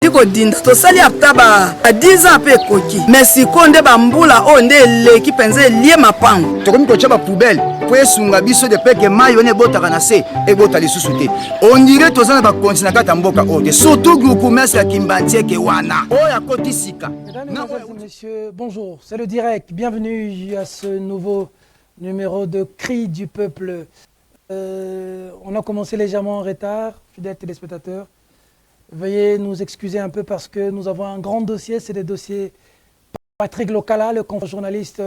Diko dinda to sali aptaba a 10 ans pe koki merci konde bambula onde leki penze lié mapango to komi ko chaba poubelle po esunga biso de peke mayo ne botaka na se e botali susuté on dirait to zana ba continue kata mboka ote surtout groupe messe ya Kimbantieke wana oya kotisika. Mesdames et messieurs, bonjour, c'est le direct. Bienvenue à ce nouveau numéro de Cri du peuple. On a commencé légèrement en retard, fidèles téléspectateurs. Veuillez nous excuser un peu parce que nous avons un grand dossier. C'est le dossier Patrick Lokala, le journaliste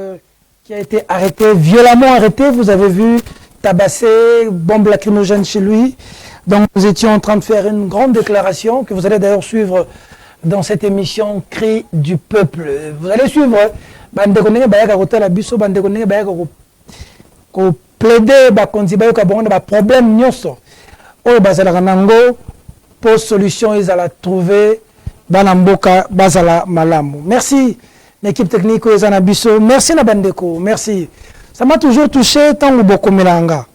qui a été arrêté, violemment arrêté. Vous avez vu, tabassé, bombe lacrymogène chez lui. Donc nous étions en train de faire une grande déclaration que vous allez d'ailleurs suivre dans cette émission Cri du peuple. Vous allez suivre. Plaider problème nyonso oyo bazalaka nango pour solution ils allaient trouver bana mboka bazala malamu. Merci l'équipe technique oyo ezana biso, merci na bandeko, merci. Ça m'a toujours touché tant bokomelanga.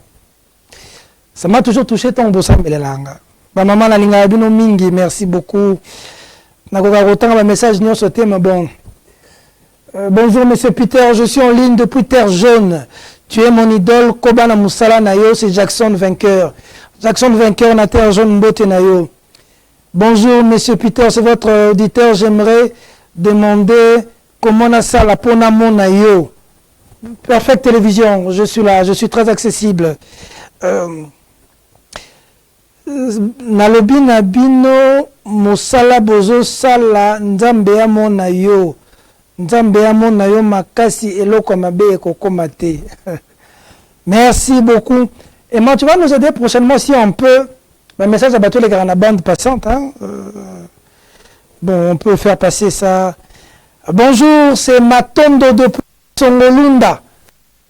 Ça m'a toujours touché tant bosamelelanga. Ba maman na linga bino mingi, merci beaucoup. Nakoka kotanga ba message nyonso te mais bon. Bonjour monsieur Peter, je suis en ligne depuis Terre Jaune. Tu es mon idole, Kobana Moussala Nayo, c'est Jackson Vainqueur. Jackson Vainqueur, na Terre Jaune Mbote Nayo. Bonjour monsieur Peter, c'est votre auditeur. J'aimerais demander comment on a ça la Ponamo Nayo. Perfect Télévision, je suis là, je suis très accessible. Nalobi Nabino Moussala Bozo Sala Nzambe Amo Nayo. Makasi eloko mabe kokomate. Merci beaucoup. Et moi, tu vas nous aider prochainement si on peut. Un message à battre les gars à la bande passante. Hein? Bon, on peut faire passer ça. Bonjour, c'est Matondo de Songolunda.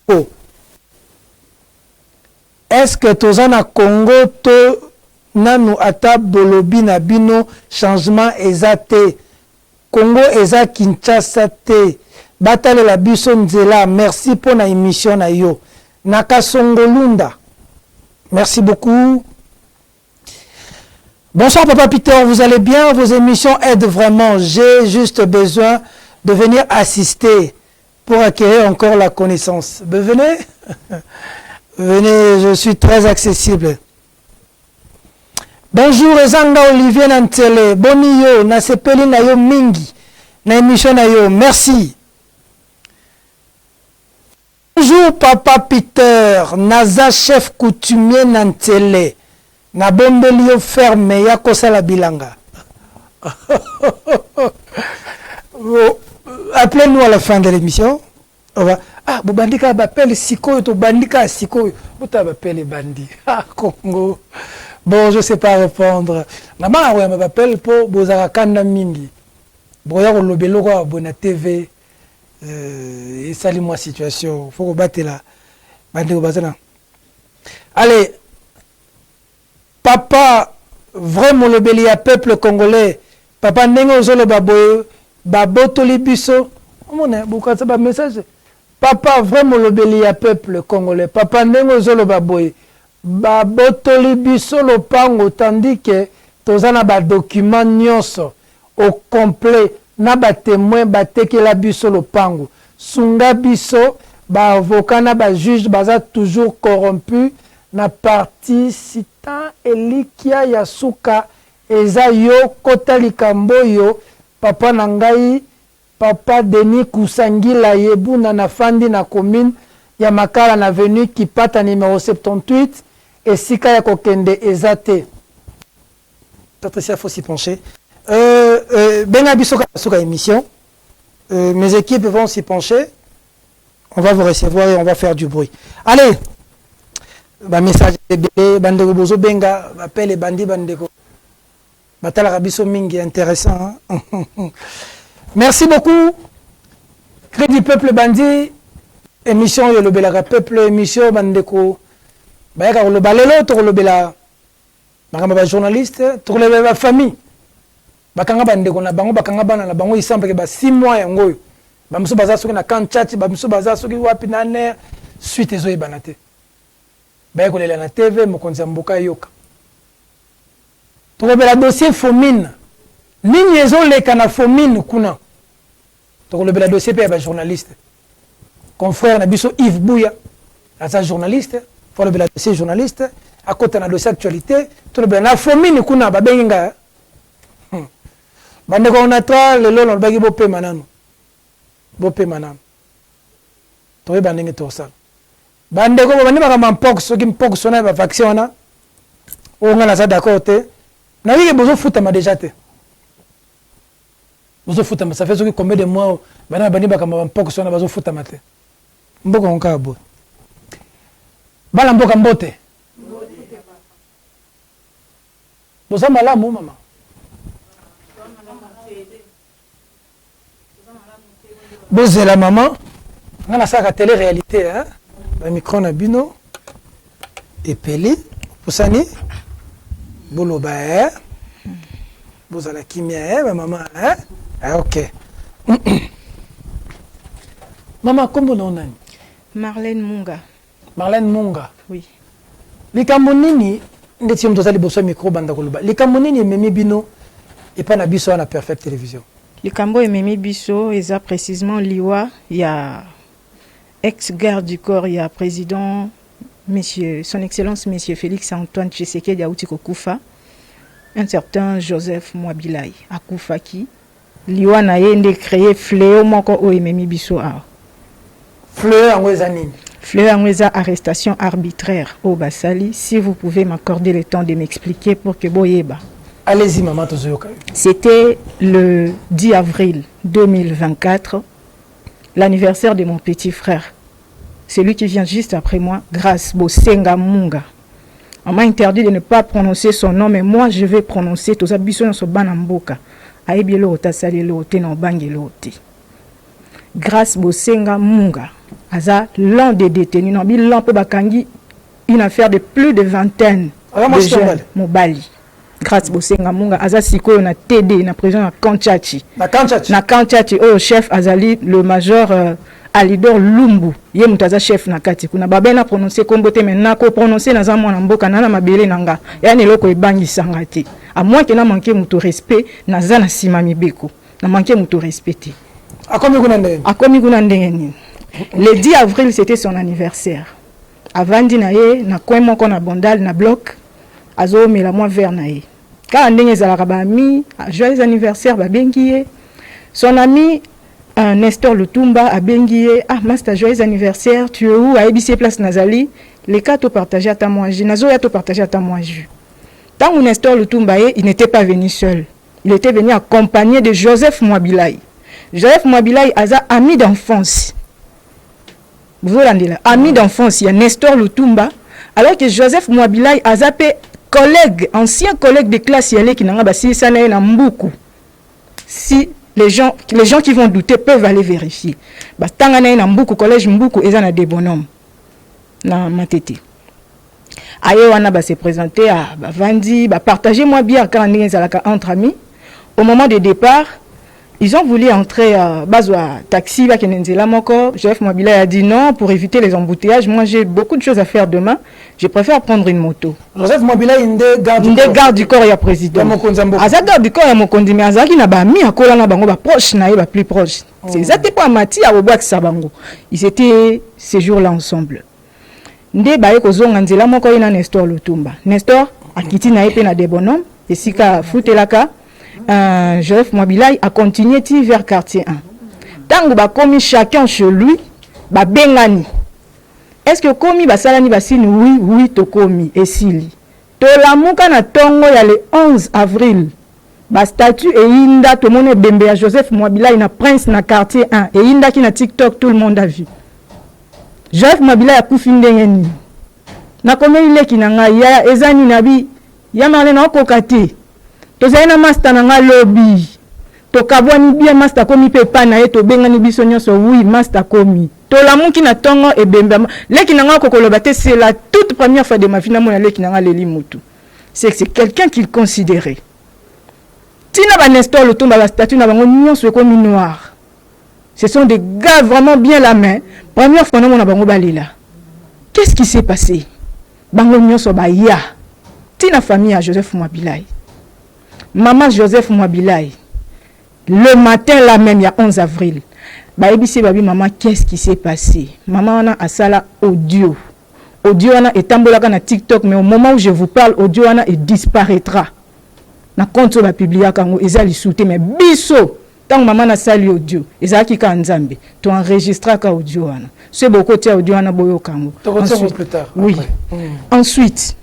Oh. Est-ce que Tozana Congo to nanu ata bolobi na bino changement ezate? Congo eza Kinshasa te. Batale la biso nzela. Merci pour la émission na yo. Nakasongolunda. Merci beaucoup. Bonsoir Papa Peter, vous allez bien? Vos émissions aident vraiment. J'ai juste besoin de venir assister pour acquérir encore la connaissance. Venez. Venez, je suis très accessible. Bonjour Ezanga Olivier Nantele, boni yo, na sepeli na yo mingi, na émission na yo, merci. Bonjour Papa Peter, naza chef coutumier Nantele, na bombeli yo ferme, ya kosala bilanga. Appelez-nous à la fin de l'émission. Ah, bobandika bapele sikoyo, to bandika sikoyo, bota bapele bandi. Ah, Congo. Bon, je ne sais pas répondre. Maman, ouais, m'appelle pour Bozara Kanda Mingi. Boya au lobelo quoi, bona TV. Et salut moi situation. Faut battre là. Bande au bazana. Allez. Papa, vraiment le bélia peuple congolais. Papa nengo zolo baboyo, babotoli biso. Mon beaucoup ça ba message. Papa, vraiment le bélia peuple congolais. Papa nengo zolo baboyo. Babotoli biso lopango tandis que tozana ba document nyonso au complet na ba témoin batekela biso lopango sunga biso ba avocat na ba juge baza toujours corrompu na parti sitan elikia ya suka eza yo kota likambo yo papa na ngai papa Denis Kusangila yebuna na fandi na commune ya Makala na avenue Kipata numéro 78 et Sika ya kokende ezate. Patricia, il faut s'y pencher. Ben Abisoka Suka émission. Mes équipes vont s'y pencher. On va vous recevoir et on va faire du bruit. Allez. Bah, message de bébé, bandeko bozo benga, appelle les bandits bandeko. Batala Rabiso Mingi, intéressant. Hein? Merci beaucoup. Cri du peuple bandit. Émission Yolobela peuple, émission bandeko. Bayaka koloba lelo to kolobela bakanga ba journaliste to kolobela ba famille bakanga bandeko na bango bakanga bana na bango isambe ke ba 6 mois yango ba muso baza soki na kan chat ba muso baza soki wapi na ner suite ezo ebana te bayaka kolela na TV mokonzi mboka yoka to kolobela dossier Fomine nini ezoleka na famine kuna tokolobela dossier pe ya journaliste confrère na biso Yves Bouya aza journaliste folobela dossier journaliste akota na dossier actualité tolobela na famine kuna babengi nga bandeko on atra lelo lobaki bopema nanu toyeba ndenge tosala bandeko bandi bakamba mpox soki mpox wana ba vaccin wana onga na za d'accord te na wiki bozofutama déjà te bozofutama ça fait soki combien de mois bandi bakamba mpox wana bazofutama te mboka onka bo bala mboka mbote boza malamu mama bozela mama nga nasaka télé réalité hein ba micro na bino epeli posani boloba bozala kimia ba mama OK mama kombo na nani Marlène Munga. Marlène Munga. Oui. Likambo nini ndeti mto zali boso micro banda koloba. Likambo nini memi bino et pas na biso na Perfect Télévision. Likambo memi biso eza précisément liwa il y a ex-garde du corps, il y a président monsieur son excellence monsieur Félix Antoine Tshisekedi Auti Kokufa. Un certain Joseph Mwabilai akufaki. Liwa na ye nde créé fléau moko o memi biso a. Fleur en nini. Fleur en arrestation arbitraire au Basali. Si vous pouvez m'accorder le temps de m'expliquer pour que boyeba. Allez-y maman Tozoyoka. C'était le 10 avril 2024, l'anniversaire de mon petit frère. Celui qui vient juste après moi, Grâce Bosenga Munga. On m'a interdit de ne pas prononcer son nom, mais moi je vais prononcer Toza Bisson Sobanamboka. Aebielo Otasalelo Teno Bangelo. Grâce Bosenga Munga. Aza l'un des détenus, non, l'un peut bakangi une affaire de plus de vingtaine de jeunes Mobali. Grâce Bosenga Munga, Aza Siko na TD, na prison na Kanchachi. Na Kanchachi, oh chef Azali, le major Alidor Lumbu, ye mutaza chef na kati. Kuna babena prononcé kombote maintenant ko prononcer na za mwana mboka na mabele nanga. Yani loko ebangi sangati. À moins que na manqué muto respect na za na sima mibeko. Na manqué muto respecter. Akomi kuna ndenge. Le 10 avril, c'était son anniversaire. Avant d'inaye, na coin moko na bondal na bloc, azo mela moi vers naye. Quand ndenge zalaka ba ami, joyeux anniversaire ba bengiye. Son ami Nestor Lutumba a bengiye, ah master joyeux anniversaire, tu es où à EBC place Nazali? Les cas to partager à ta moiji, nazo ya to partager à ta moiji. Tant que Nestor Lutumba il n'était pas venu seul. Il était venu accompagné de Joseph Mwabilai. Joseph Mwabilai aza ami d'enfance. Vous rendez là, ami d'enfance, il y a Nestor Lutumba, alors que Joseph Mwabilai a zappé collègue, ancien collègue de classe, il y a qui n'ont pas si ça n'est pas Mboukou. Si les gens qui vont douter peuvent aller vérifier. Bah tangana na Mboukou collège Mboukou et ça des bonhommes. Na matete. Aye wana ba se présenter à ba vandi, ba partager moi bien quand on est entre amis. Au moment de départ, ils ont voulu entrer à Bazwa taxi, Joseph Mwabilai a dit non pour éviter les embouteillages. Moi j'ai beaucoup de choses à faire demain. Je préfère prendre une moto. Joseph Mwabilai inde garde du corps ya président. Aza garde du corps ya mokondi mais azaki na ba mi akola na bango ba proche na ba plus proche. C'est exactement pas Mati à Obouak Sabango. Ils étaient ces jours-là ensemble. Nde ba yeko zonga nzela moko ina Nestor Lutumba. Nestor akiti na epe na de bonhomme et sika futelaka. Joseph Mwabilai a continué vers quartier 1. Tango ba komi chacun chez lui, ba bengani. Est-ce que komi ba salani ba sini oui to komi esili. To la muka na tongo ya le 11 avril. Ba statue e inda to mone bembe ya Joseph Mwabilai na prince na quartier 1 et inda ki na TikTok tout le monde a vu. Joseph Mwabilai a kufi ndengeni. Na komeli leki na ngai ya ezani nabi ya male na okokate. Tozaina master nanga lobby. To kabwani bien master komi pe pa na ye to bengani biso nyonso oui master komi. To la muki na tongo e bemba. Leki nanga kokoloba te c'est la toute première fois de ma vie na mona leki nanga leli mutu. C'est quelqu'un qu'il considérait. Tina ba Nestor Lutumba la statue na bango nyonso komi noir. Ce sont des gars vraiment bien la main. Première fois na mona bango balela. Qu'est-ce qui s'est passé? Bango nyonso ba ya. Tina famille à Joseph Mwabilai. Maman Joseph Mwabilai, le matin là même, il y a 11 avril, maman, qu'est-ce qui s'est passé? Maman a asala audio. Audio est tambolaka na TikTok, mais au moment où je vous parle, audio il disparaîtra. Na compte la publier kango ezali souté mais biso tant maman na sali audio ezaki ka nzambe to enregistrer ka audio wana. C'est beaucoup de audio wana boyo kango. Ensuite, plus tard. Oui. Ensuite,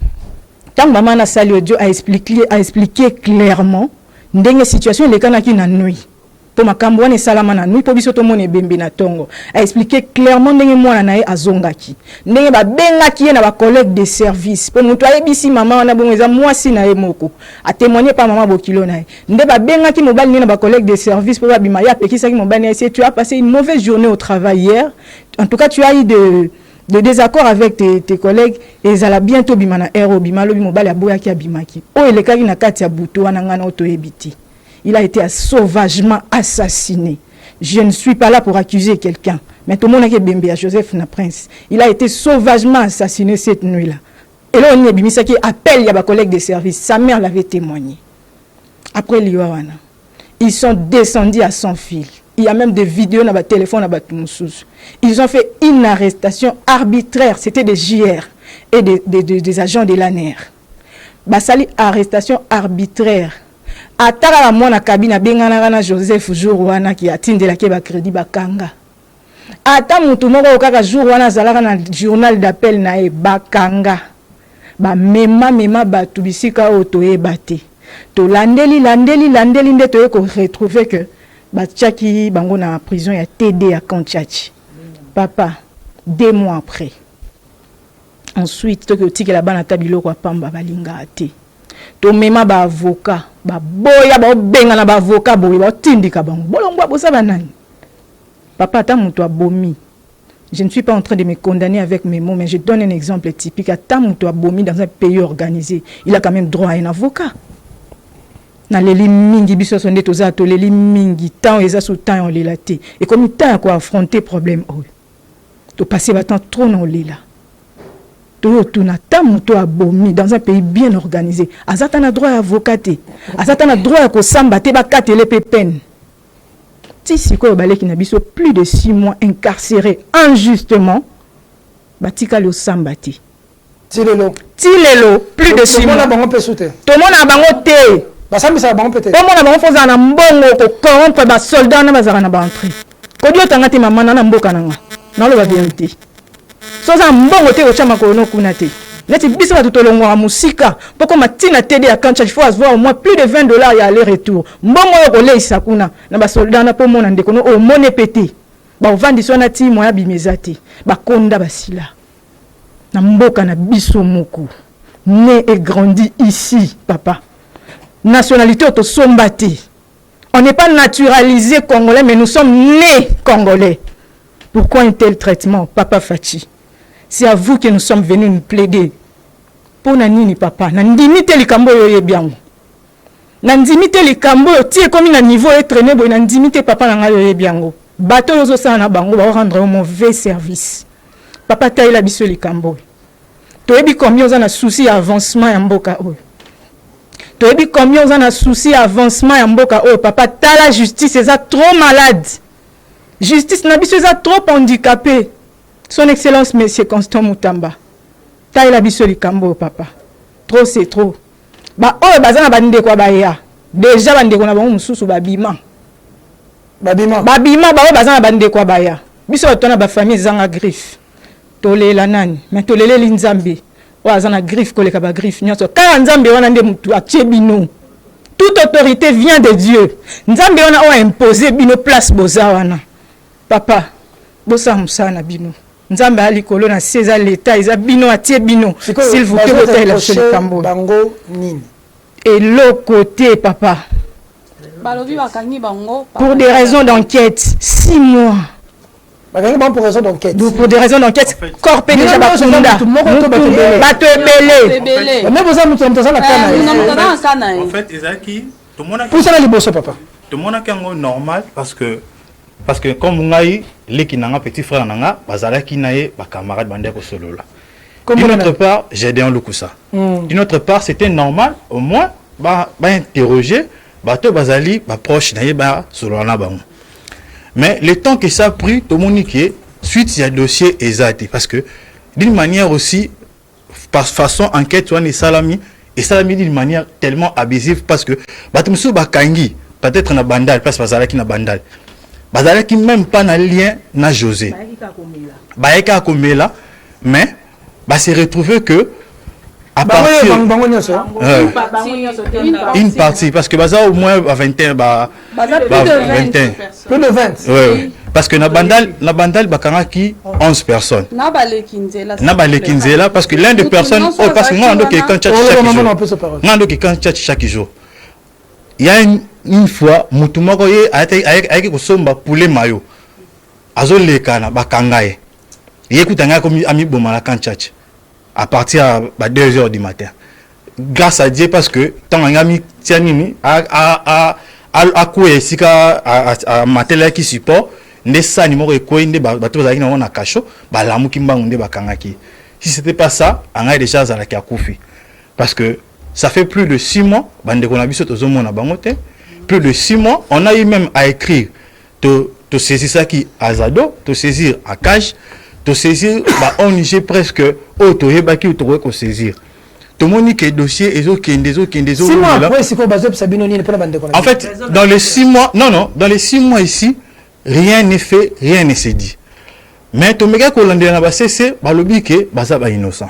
tant maman na sali audio a expliqué clairement ndenge situation le kana ki na nuit. Pour ma cambouane salama na nuit pour biso to mone bembe na tongo. A expliqué clairement ndenge mwana na ye azongaki. Ndenge ba bengaki na ba collègue de service. Pour muto ayebisi maman wana bongeza mwasi na ye moko. A témoigner par maman bokilo na ye. Ndenge ba bengaki mobali na ba collègue de service pour ba bima ya pekisaki mobali na tu as passé une mauvaise journée au travail hier. En tout cas, tu as eu de désaccords avec tes collègues et ça la bientôt bimana ero bima lobi mobali aboya ki abimaki. O elekaki na kati ya buto wana ngana oto ebiti. Il a été sauvagement assassiné. Je ne suis pas là pour accuser quelqu'un. Mais tout le monde a été à Joseph na Prince. Il a été sauvagement assassiné cette nuit-là. Et là, on y a qui appelle, il y a un collègue de service. Sa mère l'avait témoigné. Après l'Iwawana, ils sont descendus à son fil. Il y a même des vidéos dans le téléphone. Ils ont fait une arrestation arbitraire. C'était des JR et des agents de l'ANER. Basali, arrestation arbitraire. Atara la mona kabina bengana na Joseph jour wana ki atindela ke ba crédit bakanga. Ata mutu moko kaka jour wana zalaka na journal d'appel na e bakanga. Ba mema batu bisika oto e bate. To landeli nde to e ko retrouver que ba tchaki bango na prison ya TD à Kanchachi. Papa 2 mois après. Ensuite to ke tiki la bana tabilo kwa pamba balinga ate. To mema ba avocat ba boya ba benga na ba avocat boya ba tindika bango bolongwa bosaba nani. Papa ta mutu abomi. Je ne suis pas en train de me condamner avec mes mots, mais je donne un exemple typique. Ta mutu abomi dans un pays organisé, il a quand même droit à un avocat. Na leli mingi biso sonde toza to leli mingi temps eza sous temps on lelaté et comme temps quoi affronter problème oh. To passer ba temps trop non lela. Tuna tamuto abomi dans un pays bien organisé. Azatana droit à avocaté. Azatana droit à kosamba te bakate les peine. Si siko baleki na biso plus de 6 mois incarcéré injustement, batika le sambati. Tilelo plus de 6 mois. Tout le monde peut sauter. Tout le monde a bango te. Basambi ça bango peut-être. Tout le monde a bango foza na mbongo ko corrompre ba soldat na bazara na ba entrée. Kodio tangati mama na mboka nanga. Na lo ba vérité. Soza mbongo te ochama ko no kunate. Neti biso batu tolongwa musika poko matina TD à Kanchachi faut avoir au moins plus de $20 y aller-retour. Mbongo yo ko leisa kuna na ba soldat na po mona ndeko no o mone pété. Ba ovandi sona ti moya bimezati. Ba konda basila. Na mboka na biso moko. Né et grandi ici, papa. Nationalité auto-sombati. On n'est pas naturalisé congolais, mais nous sommes nés congolais. Pourquoi un tel traitement, papa Fachi? C'est à vous que nous sommes venus nous plaider. Pour Nanini, papa. Nandimite li kambo yo yebiango. Nandimite li kambo yo tie comme un niveau étraîné, bo nandimite papa nanga yo yebiango. Bateau yo zo na bango ba rendre un mauvais service. Papa taïla biso li kambo. Toyebi combien on a souci avancement ya mboka oyo. Toyebi combien on a souci avancement ya mboka oyo. Papa ta la justice est trop malade. Justice na biso est trop handicapé. Son Excellence Monsieur Constant Mutamba. Taïla biso li kambo papa. Trop c'est trop. Ba oyo bazana bande kwa baya. Déjà bande ko na bango mususu babima. Babima ba oyo bazana bande kwa baya. Biso tona ba famille zanga griffe. Tolela nani mais tolele linzambe o azana griffe koleka ba griffe nyonso ka nzambe wana nde mutu atie bino. Toute autorité vient de Dieu. Nzambe wana o imposer bino place boza wana. Papa bosa musana bino. Nzambe ali kolo na César l'état isa bino atie bino. S'il vous plaît botay la chez Kambo. Bango nini. Et l'autre côté papa. Pour des raisons d'enquête 6 mois. Pour raison d'enquête. Pour des raisons d'enquête, corps déjà bakunda. Bato ebele. Mais vous avez en fait, Ezaki, tout le monde a pour ça les bosso papa. Tout le monde a un normal parce que comme ngai les qui n'anga petit frère nanga bazala qui nae ba camarade bande ko solo là. D'une autre part, j'ai dit en Lukusa. D'une autre part, c'était normal au moins ba interroger bato bazali ba proche na ye ba solo na bango. Mais le temps que ça a pris, tout le monde dit suite il y a dossier exact parce que d'une manière aussi par façon enquête on est salami et salami d'une manière tellement abusive parce que batumsu bakangi peut-être na bandal parce que bazalaki na bandal bazalaki même pas na lien na José baeka komela mais ba se retrouver que à partir une partie parce que baza au moins à 21 plus de 20 oui. Parce que na bandal bakanga qui 11 personnes na balekinzela parce que l'un des personnes parce que moi qui quand chaque jour il y a une fois mutumako ye ayaki kosomba poulet mayo azolekana bakanga ye yekutanga comme ami bomala quand chaque à partir de 2h du matin. Grâce à Dieu, parce que tant que ami tianini a coué sika à matela qui support ne sa numéro et quoi inde bato bazaki na ona kacho ba lamu kimbangunde bakangaki. Si c'était pas ça, on a déjà za la koufi. Parce que ça fait plus de 6 mois bande ko na biso tozomo na bangote. Plus de 6 mois, on a eu même à écrire to saisir ça qui azado, to saisir à cage. De saisir, on y presque auto et baki auto ko saisir. Tout le monde dit que dossier et autres des autres. En fait, dans les 6 mois, non, dans les 6 mois ici, rien n'est fait, rien ne s'est dit. Mais tout le monde dit que c'est balobi que baza ba innocent.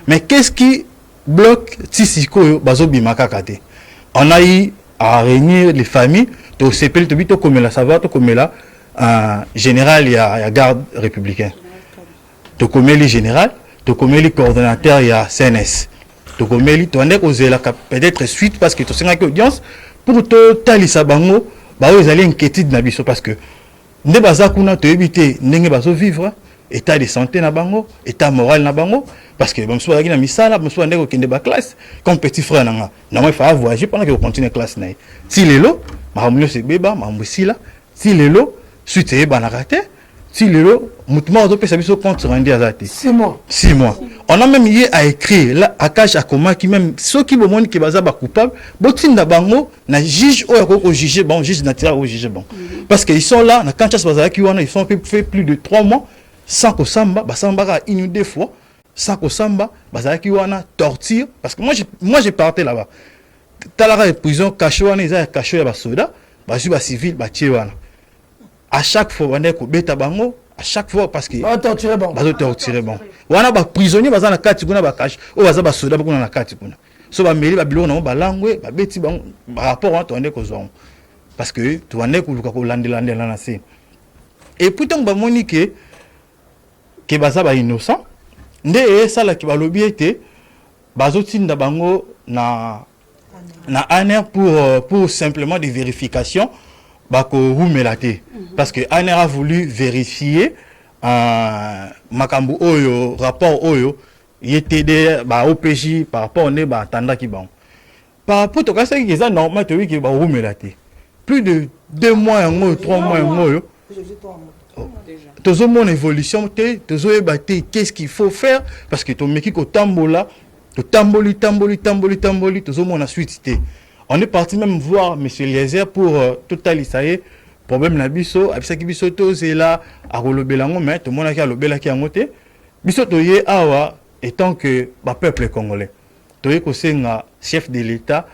Mais qu'est-ce qui bloque Tisiko bazo bimaka kate? On a eu à réunir les familles, to CPL to bito comme la savoir to comme la général il y a garde républicain. Tokomeli général, tokomeli coordonnateur, il y a CNS. Tokomeli, tu en es causé peut-être suite parce que tu as une audience pour te talisa bango, ils allaient inquiéter de nabiso parce que ne baza kuna te éviter n'enge bazo vivre état de santé na bango, état moral na bango parce que bon soit na misala, bon soit ndeko kende ba classe comme petit frère nanga. Na moi il faut voyager pendant que vous continuez classe na. Si lelo, mahamulio se beba, mahamusila, si lelo suite e banakate. Si le mouvement de PSABISO compte rendu à 6 mois. 6 mois. On a même hier à écrire là à cache à comment qui même ceux qui monde qui baza ba coupable, botin da bango na juge au juger bon juge naturel au juger bon. Parce qu'ils sont là na quand baza qui wana ils sont fait plus de 3 mois sans que samba basamba une ou deux fois sans que samba baza qui wana torture parce que moi j'ai parté là-bas. Talara prison caché wana ils a caché ya ba soda, ba civil ba tié wana. À chaque fois on est ko beta bango à chaque fois parce que torturer bon wana ba prisonnier baza na kati kuna ba cache o baza ba soda kuna na kati kuna so ba meli ba biloko na ba langwe ba beti bango rapport on est ko zon parce que tu on est ko luka ko landela na se et pourtant ba monique que baza ba innocent nde ça la ki ba lobi été bazo tinda bango na ANR pour simplement des vérifications bako rumelate parce que ANR a voulu vérifier makambu oyo rapport oyo yetede ba OPJ par rapport on est ba tanda ki bon par rapport to kasa ki ça normal to wi ki ba rumelate plus de 2 mois en 3 mois en tozo mon évolution tozo ebate qu'est-ce qu'il faut faire parce que to meki ko tambola to tamboli tozo mon ensuite on est parti même voir monsieur Eliezer pour total isaye problème na biso abisaki biso to zela a rolobelango mais tout monde qui a lobelaki angote biso to ye awa étant que ba peuple congolais to ye ko senga chef de l'état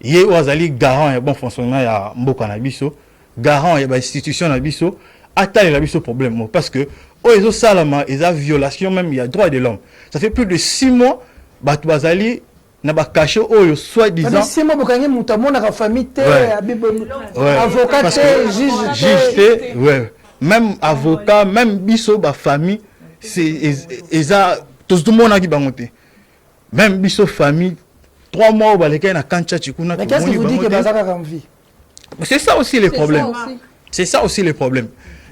ye wazali garant et bon fonctionnement ya mboka na biso garant et ba institution na biso atali la biso problème parce que ezo salama eza violation même il y a droit de l'homme ça fait plus de 6 mois batu bazali na ba caché oyo soi-disant c'est moi bokangi muta mona ka famille te avocat te juge ouais même avocat même biso ba famille c'est eza tous tout monde qui bangote même biso famille 3 mois ba lekay na kancha chikuna mais qu'est-ce que vous dites que bazaka comme vie c'est ça aussi les problèmes c'est ça aussi les problèmes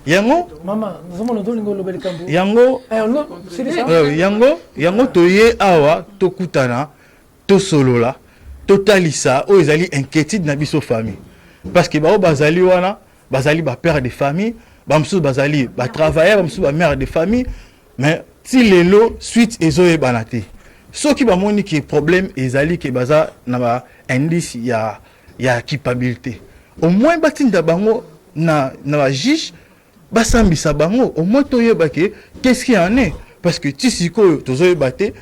yango maman nous sommes dans le lobel kambo yango yango toye awa tokutana to solo la totalisa o ezali inquiétude na biso famille parce que bazali wana bazali ba père de famille bamsu bazali ba travailleur bamsu ba mère de famille mais si lelo suite ezo e banate ce qui ba moni ki problème ezali ke baza na ba indice ya culpabilité au moins batinda bango na ba juge basambisa bango au moins toyebake qu'est-ce qu'il y en est parce que tisiko tozoyebate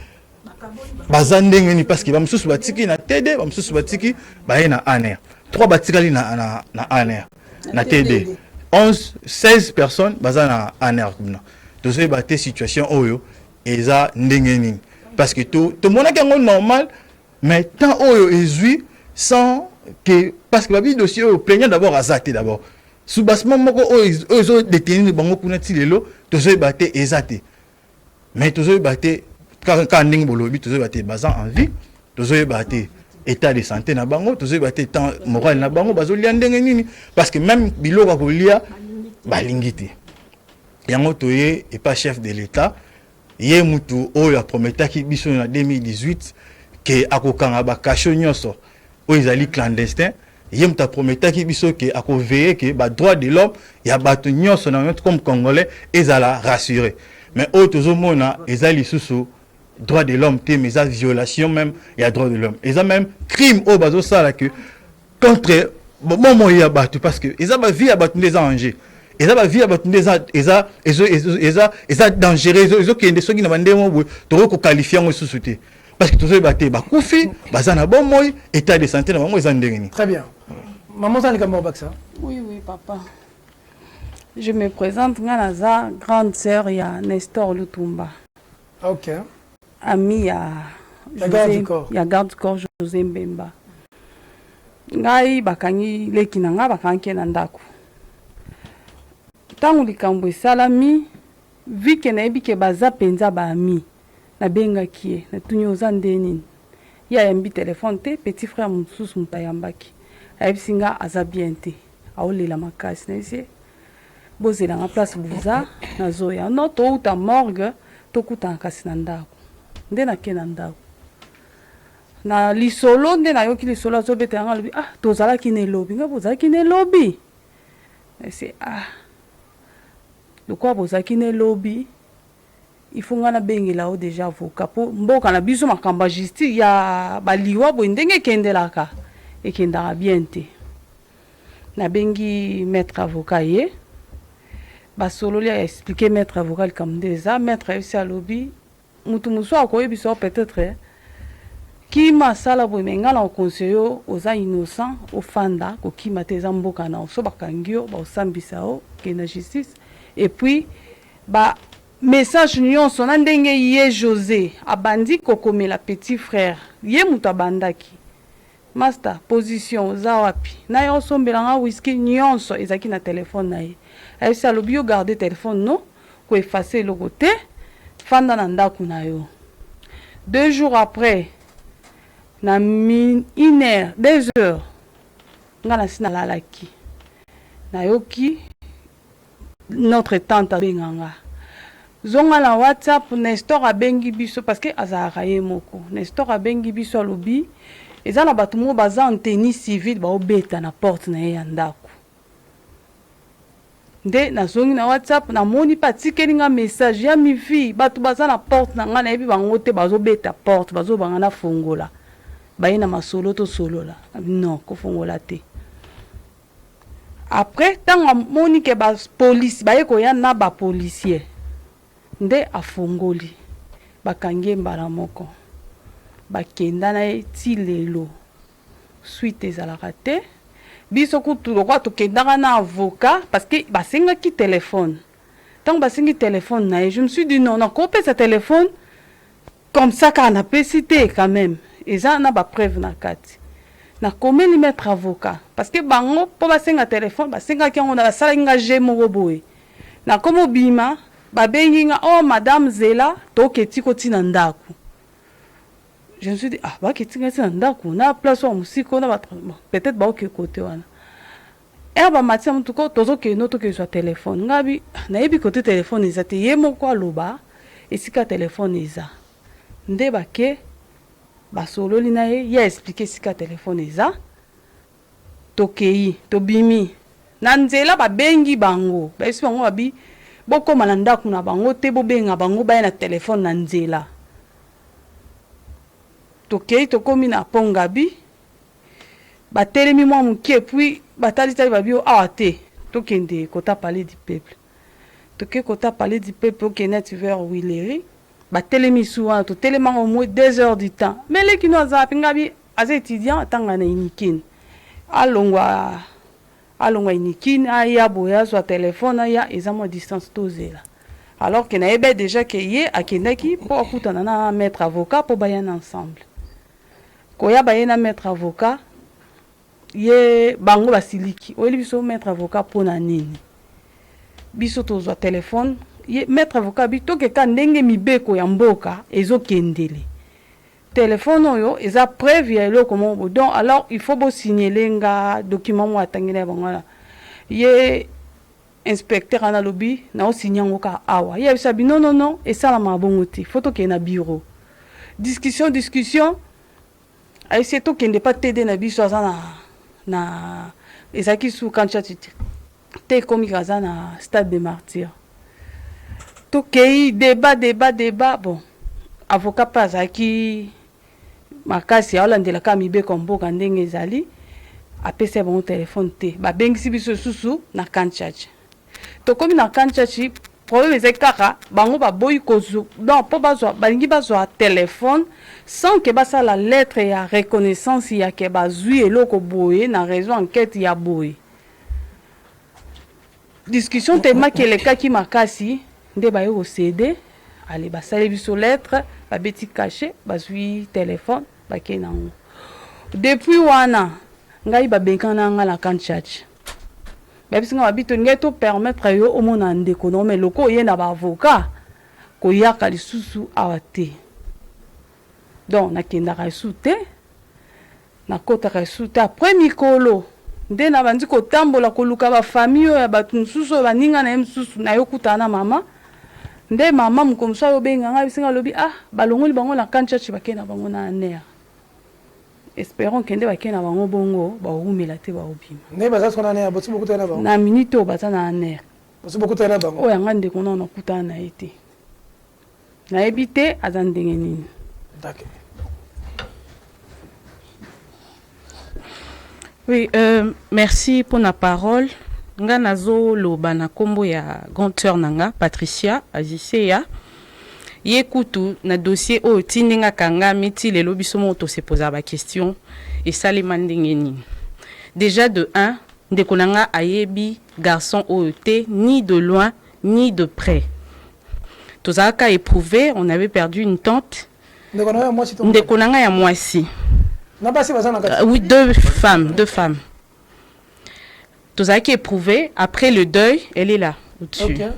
bazandengeni parce que bamsusu batiki na TD bamsusu batiki baye na ANR 3 batikali na ANR na TD 16 personnes baza na ANR kuna tozoyebate situation oyo eza ndengeni parce que tout monde est normal mais tant oyo ezui sans que parce que babi dossier au plaignant d'abord azate d'abord soubassement moko oyo détenir bango kuna tilelo tozoyebate ezate mais tozoyebate quand ndingi bolobi tozoyebate baza en vie tozoyebate état de santé na bango tozoyebate temps moral na bango bazolia ndenge nini parce que même biloko kolia balingiti yango toye et pas chef de l'état ye mutu oyo aprometaki biso na 2018 que akokanga bakasho nyonso oyo ezali clandestin ye mutu aprometaki biso que akoveille que ba droit de l'homme ya bato nyonso na comme congolais ezala rassuré mais oyo tozomona ezali susu droit de l'homme te mais eza violation même ya droit de l'homme eza même crime oyo bazosala que contre momo ya bato parce que eza ba vie ya bato nde eza en jeu eza ba vie ya bato nde eza dangereux ezokende soki na bandemo boye toko koqualifie yango susu te parce que tozoyeba te bakufi baza na bomoi état de santé na bango eza ndenge nini. Très bien. Maman Sandika Baksa. Oui, papa. Je me présente, Nganaza, grande sœur, il y a Nestor Lutumba. Ok. Ami, il y a garde du corps. Il y a garde du corps José Mbemba. Ngai bakangi leki nanga bakangi nandako. Tangu likambo salami, vi ke na ebike baza penza ba ami. Na benga kie, na tunyo zandeni. Ya yambi téléphone te, petit frère moussous mutayambaki. Ayebisinga aza bien te. Aolela makasi na ise. Bozela na place buza na zoya. No to uta morgue to kuta kasi na ndako. Nde na ke na ndako. Na lisolo nde na yoki lisolo azobeta nga lobi tozala ki ne lobi nga bozala ki ne lobi. Ese lokwa bozala ki ne lobi. Il faut nga na bengela o déjà avocat po mboka na biso makamba justice ya baliwa bo ndenge kendelaka ekendaka bien te. Na bengi maître avocat ye basololi a expliqué maître avocat comme déjà maître FC alobi mutu muso akoyebiso peut-être ki masala bo menga na conseiller oza innocent ofanda ko kima te za mboka na so bakangio ba osambisa o ke na justice et puis ba message nyonso na ndenge ye José abandi kokomela petit frère ye mutu abandaki master position za wapi na yo sombelanga whisky nyonso ezaki na téléphone na ye ayesa lobi yo garder téléphone no ko effacer le côté fanda na ndako na yo 2 jours après na 1 heure 2 heures ngana sina lalaki na yoki notre tante benganga zonga na WhatsApp Nestor abengi biso parce que azara ye moko Nestor abengi biso lobi eza na bato mo baza en tenue civile ba obeta na porte na ye ya ndako nde na zongi na WhatsApp na moni patikeli nga message ya mifi bato baza na porte na nga na yebi bango te bazobeta porte bazobanga na fongola baye na masolo to solola non ko fongola te après tanga moni ke ba police baye ko ya na ba policier nde afongoli bakangi mbala moko bakenda na ti lelo suite ezalaka te biso kutu lokwa tokendaka na avocat parce que basengaki téléphone ntango basengi téléphone na ye je me suis dit non nakopesa téléphone comme ça kaka napesi te quand même eza na bapreuve na kati nakomeli maître avocat parce que bango mpo basenga téléphone basengaki yango na basalaki nga je moko boye nakomi obima babengi nga madame Zela toketi kotina ndako je me suis dit baketi nga tina ndako na place wa musiko na peut-être baoke kote wana bamatia mutu ko tozokende tokezwa téléphone ngabi nayebi kote téléphone eza te ye moko aloba esika téléphone eza nde bake basololi na ye ya expliqué esika téléphone eza tokei tobimi na nzela babengi bango baesi bango babi bokoma na ndako na bango te bobenga bango baye na téléphone na nzela tokei tokomi na Pongabi batelemi mwa moke puis batalitali babio awa te tokende kota palais du peuple toke kota palais du peuple okende ti vers Wileri batelemi su wana totelemanga au moins 2 heures du temps mais leki no aza pinga bi aza étudiant atanga na inikini alongwa inikini aya boya soit téléphone aya eza mo distance tozela alors que naebe déjà que ye akendaki po akutana na maître avocat po bayana ensemble koya bayena maître avocat ye bango basiliki oyeli biso maître avocat pona nini biso tozwa téléphone ye maître avocat bi tokeka ndenge mibeko ya mboka ezokendele téléphone oyo eza preuve ya eloko moko donc alors il faut bo signaler nga document mo atangela bango ye inspecteur ana lobi na o signer ka awa ye bisabi non et ça la mabongo te photo ke na bureau discussion ay c'est to kende pas t'aider na biso azana na ezaki sous kanchati te komi kaza na stade de martyr to kei débat bon avocat pas aki makasi alandela ka mibe komboka ndenge ezali apesa bon téléphone te ba bengisi biso susu na kanchati to komi na kanchati problème ezali kaka bango baboyi kozu donc po bazwa balingi bazwa téléphone sans que basa la lettre ya reconnaissance ya ke bazwi eloko boye na raison enquête ya boye discussion tellement que le cas qui makasi nde baye ko céder allez basale biso lettre ba beti caché bazwi téléphone bakena ngo depuis wana ngai babenkana nga la kanchach babisinga babito ngai to permettre yo au mona ndeko no mais loko ye na ba avocat ko yaka lisusu awate donc nakendaka esu te nakotaka esu te après mikolo nde na bandi kotambola koluka bafamille oyo ya bato mosusu oyo baninga na ye mosusu na yo kutana na mama nde mama mokomosu oyo obenganga bisinga alobi balongoli bango na kanchachi bakei na bango na aner espérons ke nde bakei na bango bongo baoumela te baobima nde baza sona aner bosi bokutana na bango na minute oyo baza na aner bosi bokutana na bango oyo yanga ndeko nao nakutana na ye te nayebi te aza ndenge nini. D'accord. Oui, merci pour la parole. Nga nazo loba na kombo ya grand sœur nanga Patricia Aziseya. Ye kutu na dossier o tindinga kanga miti lelo biso moto se poser ba question et ça les mandingeni. Déjà de 1, ndeko nanga ayebi garçon o te ni de loin ni de près. Tozaka éprouvé, on avait perdu une tante. Ndeko nanga ya mwasi. Oui, deux femmes. Tozaki éprouvé après le deuil, elle est là au-dessus. Okay.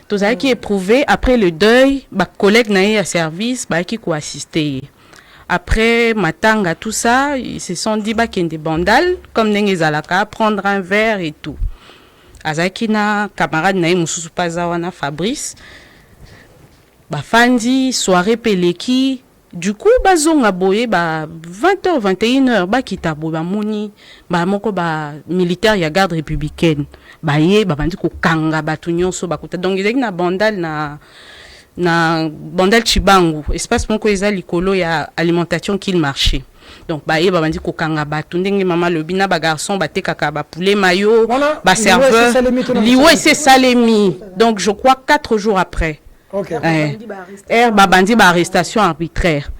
Tozaki éprouvé après le deuil, ba collègue naé à service, ba qui ko assister. Après matanga tout ça, ils se sont dit ba kende bandal comme nenge zalaka prendre un verre et tout. Azaki na camarade naé mususu pazawana Fabrice. Ba fandi soirée peleki. Du coup, bazonga boye ba 20h 21h ba kitabo ba moni ba moko ba militaire ya garde républicaine ba ye ba bandi ko kanga ba tunyonso ba kuta donc ezaki na bandal Chibangu espace moko eza likolo ya alimentation qu'il marché donc ba ye ba bandi ko kanga ba ndenge mama lobina ba garçon ba tekaka ba poulet mayo ba serveur liwe c'est salemi donc je crois 4 jours après. Okay. Babandi ba arrestation arbitraire.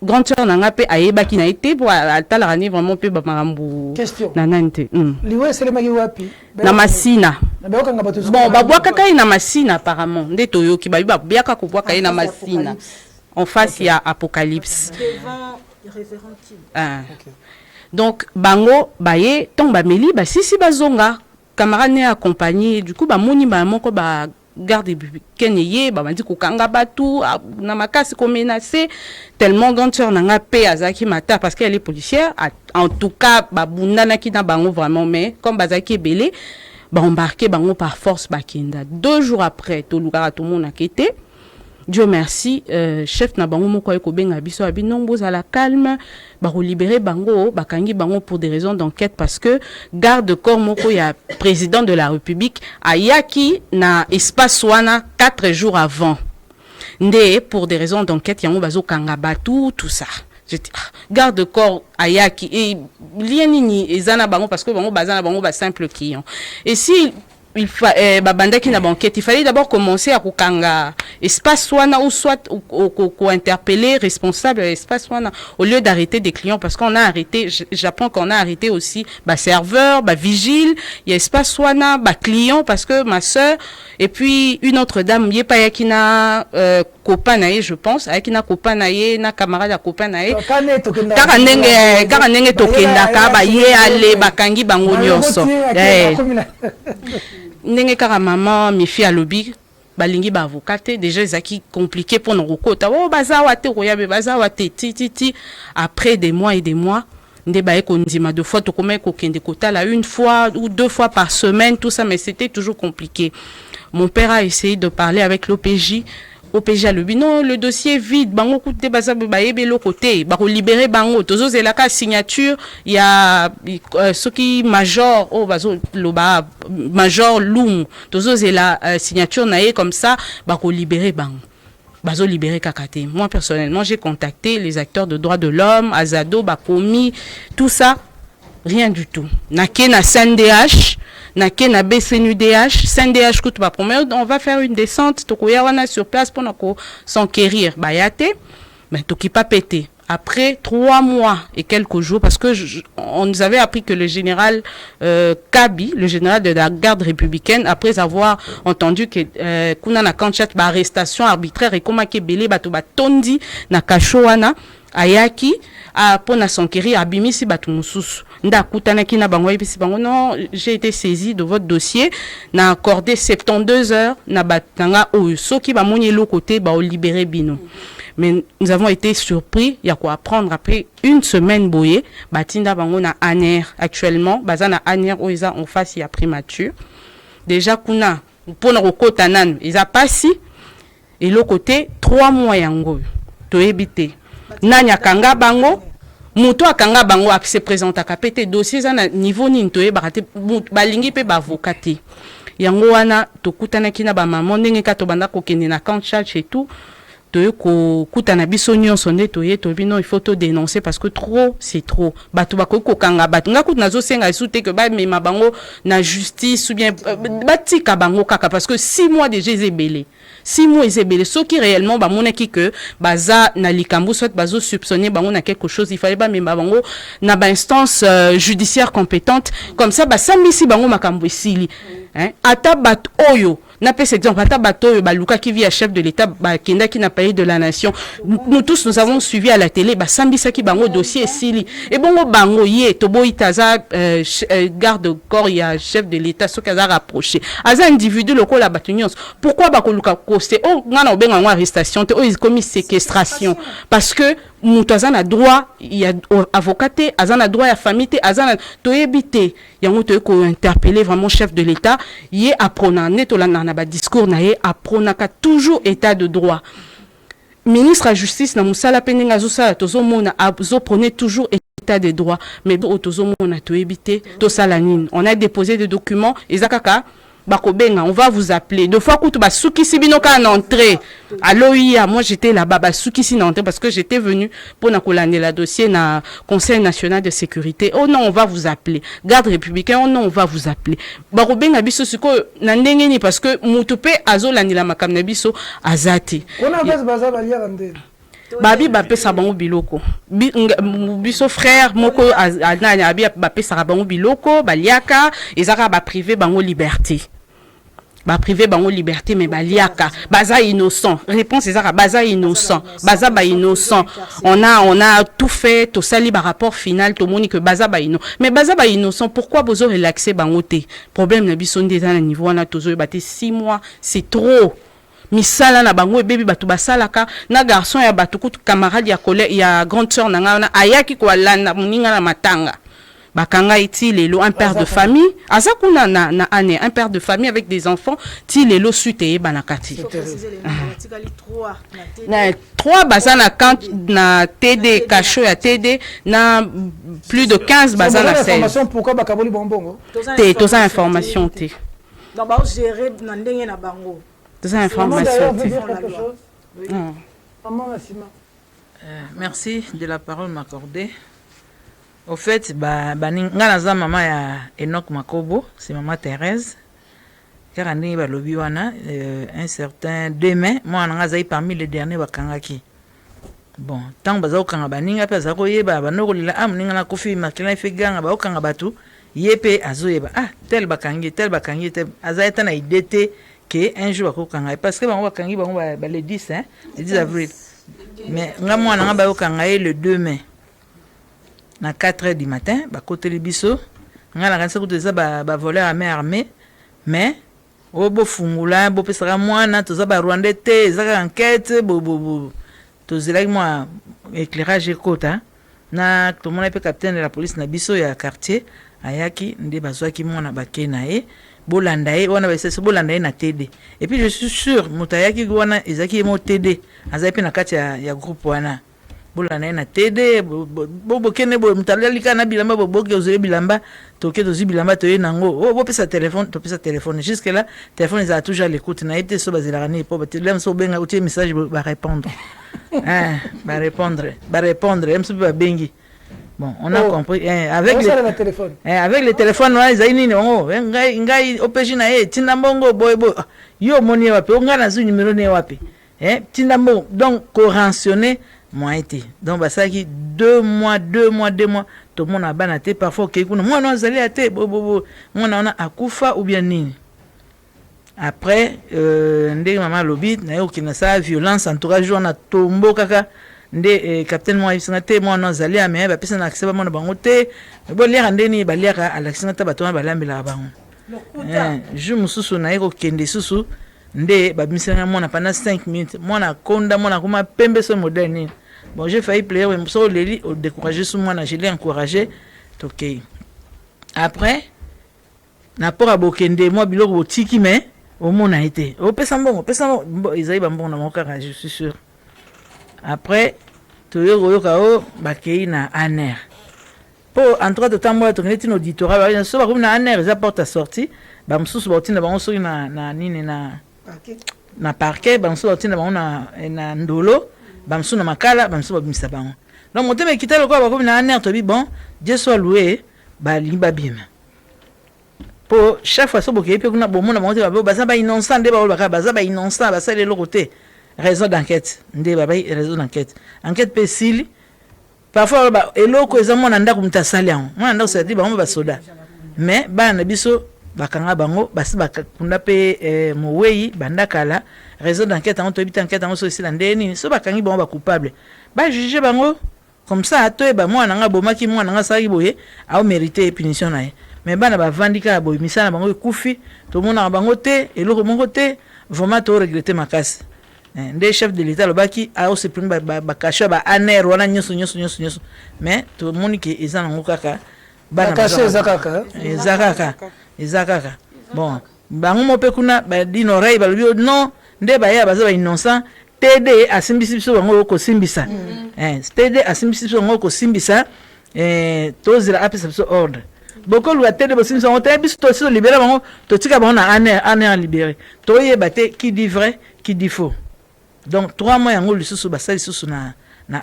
Grand sœur nanga pe ayeba ki na été pour atala rani vraiment pe ba marambu. Na nante. Liwe selemaki wapi? Na Masina. Bon, ba boaka kai na Masina apparemment. Nde toyoki ba biaka ko boaka na Masina. En face il y a Apocalypse. Devant révérend Kim. Donc bango baye tomba meli ba sisi bazonga camarade ne accompagné du coup ba moni ba moko ba garde républicaine ye ba mandi ko kanga batu na makasi ko menacer tellement grande sœur nanga pe azaki mata parce qu'elle est policière en tout cas ba bundana ki na bango vraiment mais comme bazaki belé ba embarqué bango par force bakenda 2 jours après to lukara to mona kete Dieu merci chef na bango moko ko benga biso abi nombo za la calme ba libérer bango bakangi bango pour des raisons d'enquête parce que garde corps moko ya président de la République ayaki na espace wana 4 jours avant ndé pour des raisons d'enquête yango bazo kanga batu tout ça J'étais garde corps ayaki et lienini ezana bango parce que bango bazana bango ba simple client. Et si il babandaki na banquette, il fallait d'abord commencer à kokanga espace wana ou soit ou interpeller responsable espace wana au lieu d'arrêter des clients parce qu'on a arrêté, j'apprends qu'on a arrêté aussi ba serveur, ba vigile, il y a espace wana ba client parce que ma sœur et puis une autre dame yepa yakina copain naie je pense ayakina copain naie na camarade ya copain naie kaka ndenge tokendaka ba ye ale bakangi bango nyonso ndenge kaka maman mi fi alobi balingi ba avocat déjà ezaki compliqué pour nous kokota oh bazawa te koyabe bazawa te ti après des mois et des mois nde ba ekondima deux fois to comment kokende kota la une fois ou deux fois par semaine tout ça mais c'était toujours compliqué. Mon père a essayé de parler avec l'OPJ. OPJ a le non, le dossier est vide. Bango koute baza baebe lo côté. Bako libérer bango. Tozo zelaka signature. Il y a ce qui major oh bazo loba major loum. Tozo zela signature naé comme ça. Bako libérer bango. Bazo libérer kakate. Moi personnellement j'ai contacté les acteurs de droits de l'homme, Azado, Bakomi, tout ça. Rien du tout. Naké na CNDH. Naké na BCNUDH, CNDH coûte pas promet, on va faire une descente, tokoya wana sur place pour nous s'enquérir. Bayate, mais toki pas pété. Après 3 mois et quelques jours, parce que on nous avait appris que le général Kabi, le général de la garde républicaine, après avoir entendu que kuna na kanchat ba arrestation arbitraire et comment que belé bato ba tondi na kashowana ayaki a pona s'enquérir abimisi bato mususu. Non, j'ai été saisi de votre dossier, n'a accordé 72 heures, n'a batanga au soki ba moni lo côté ba libéré bino. Mais nous avons été surpris, il y a quoi apprendre après une semaine boyé, batinda bango na aner actuellement, bazana aner oiza en face il y a primature. Déjà kuna pona kokota nan, ils a passé et le côté 3 mois yango to ebité. Nanya kanga bango Muto akanga bango ak se présente à pété dossier za na niveau ni ntoye bakate balingi pe ba avocate yango wana to kutana kina ba maman ndenge ka to banda ko kende na camp charge et tout to ko kutana biso nyonso nde toye to bino il faut to dénoncer parce que trop c'est trop bato ba ko kanga bato nga kutana zo senga soute que ba mema bango na justice ou bien batika bango kaka parce que 6 mois déjà ezebelé 6 mois ezebelé ce qui réellement ba monaki que baza na likambu soit bazo soupçonner bango na quelque chose il fallait ba mema bango na ba instance judiciaire compétente comme ça ba sambisi bango makambo esili hein ata bat oyo n'a pas cet exemple ata bato ba luka qui vit à chef de l'état ba kenda qui n'a pas de la nation nous tous nous avons suivi à la télé ba sambisa ki bango dossier esili et bongo bango ye tobo itaza garde corps ya chef de l'état so kaza rapproché aza individu loko la batunions pourquoi ba ko luka costé oh ngana obenga ngwa arrestation te oh ils commis séquestration parce que Moutazan a droit, il y a avocaté, Azan a droit à famille, Azan a to éviter, il y a ko interpeller vraiment chef de l'État, il est apprenant, netola na ba discours na yé apprenant ka toujours état de droit. Ministre de justice na musala peninga zosa tozo mona azo prenait toujours état de droit, mais tozo mona to éviter to salanine. On a déposé des documents, ezakaka Bakobenga, on va vous appeler. Deux fois que Basuki Sibinoka en entrée. À l'OIA, moi j'étais là-bas, Basuki si en entrée parce que j'étais venu pour nakolane la dossier na Conseil national de sécurité. Oh non, on va vous appeler. Garde républicain, oh non, on va vous appeler. Bakobenga biso suko nandengeni parce que mutupe azo lanila makamna biso azati. On a fait baza balia rande. Babi bape sabango biloko biso frère moko ananya abi bape sabango biloko baliaka ezaka ba privé bango liberté ba privé bango liberté mais baliaka baza innocent réponse ezaka baza innocent baza ba innocent on a tout fait to sali ba rapport final to moni que baza ba innocent mais baza ba innocent pourquoi bozo relaxer bango te problème na biso ndeza na niveau wana tozo baté 6 mois c'est trop misala na bango bébé batu basalaka na garçon ya batu kutu camarade ya collègue ya grande sœur nanga na ayaki ko landa muninga na matanga bakanga iti lelo un père de famille azakuna na ane un père de famille avec des enfants ti lelo suite e banakati na 3 bazana quand na TD cacho ya TD na plus de 15 bazana 16 information pourquoi bakaboli bonbongo te to ça information te donc ba gérer na ndenge na bango des informations. Oui. Maman Massima. Merci de la parole m'accordée. Au fait, nga maman ya Enoch Makobo, c'est maman Thérèse. Car andi ba lobi wana un certain demain, moi nga zai parmi les derniers bakangaki. Bon, tant baza kanga baninga pe za koyeba banoko lila ninga na kofi makila ifeganga ba okanga batu yepe azoyeba tel bakangi tel azaita na idete que un jour bakokanga parce que bango bakangi bango ba le 10 le 10 avril. Mais nga mwana nga ba okanga le 2 mai. Na 4h du matin, côté les biso, nga la kanisa kutu ba voleur à main armée, mais bo fungula bo pesaka mwana toza ba rwandais te ezaka enquête bo tozela moi éclairage kota na to mona pe capitaine de la police na biso ya quartier ayaki nde bazwaki mwana bakena e bolanda e wana ba sese bolanda e na TD et puis je suis sûr mutayaki wana ezaki mo TD azapi na kati ya groupe wana bolanda na TD bo kene bo mutalika na bilamba bo boke ozele bilamba toke tozi bilamba to nango bo pesa téléphone jusque là téléphone ils a toujours l'écoute na été so bazela rani po téléphone so benga outil message ba répondre ba répondre même si ba bengi bon on a compris avec le téléphone avec le téléphone là ils nini ngai OPJ na tinda mbongo boy yo moni wapi nga na zu numéro ne wapi tinda mbongo donc correctionner moi été donc ça qui 2 mois tout le monde a banaté parfois que moi non allé à té moi on a akufa ou bien nini après ndé maman lobby na yo kina sa violence entourage on a tombo kaka ndé capitaine moi ils sont moi non allé à mais ba pesa na accès ba mon bango té bo lire ndeni ba lire à l'action ta bato ba lambela bango je mususu na yo kende susu ndé ba misana moi na pendant 5 minutes moi na konda moi na kuma pembe so moderne. Bon, j'ai failli plaire, mais ça, au décourager sur moi, je l'ai encouragé. Ok. Après, n'importe à Bokende, moi, bilo au tiki, mais au monde a été. Au Pessambo, ils avaient bon dans mon carré, je suis sûr. Après, tu es au Yokao, Bakei na Aner. Pour en trois de temps, moi, tu es un auditorat, il y a souvent comme na Aner, ils apportent à sortie. Bamsous, Bortina, Banso, na parquet, Bamsous, Bortina, na Ndolo. Bamsou na makala bamsou babimisa bango donc motema ekita lokwa bakomi na aner tobi bon Dieu soit loué balimba bima po chaque fois so bokeyi pe kuna bomona bango te babe baza ba innocent nde baolo baka baza ba innocent basali eloko te raison d'enquête nde babai raison d'enquête enquête pe sili parfois ba eloko eza mwana ndako mutasali yango mwana ndako sadi bango basoda mais bana biso bakanga bango basi bakunda pe moweyi bandakala raison d'enquête en tobi enquête en so sila ndeni so bakangi bango ba coupable ba juger bango comme ça atoye ba mwana nga bomaki mwana nga saki boye a mériter punition na ye mais bana ba vandika boye misana bango ekufi to mona bango te eloko mongo te vraiment to regretter makasi nde chef de l'état lobaki a aussi prime ba kasha ba aner wana nyoso mais to moni ke ezana ngo kaka bana kasha ezakaka bon bango mo pe kuna ba dinoreille ba lobi non nde ba ya baza ba innocent TD asimbisi biso bango ko simbisa TD asimbisi biso bango ko simbisa tozira apesa biso ordre boko lu TD bo simbisa on te biso to so libérer bango to tika bango na aner libéré to yeba te qui dit vrai qui dit faux donc 3 mois yango lisusu basali lisusu na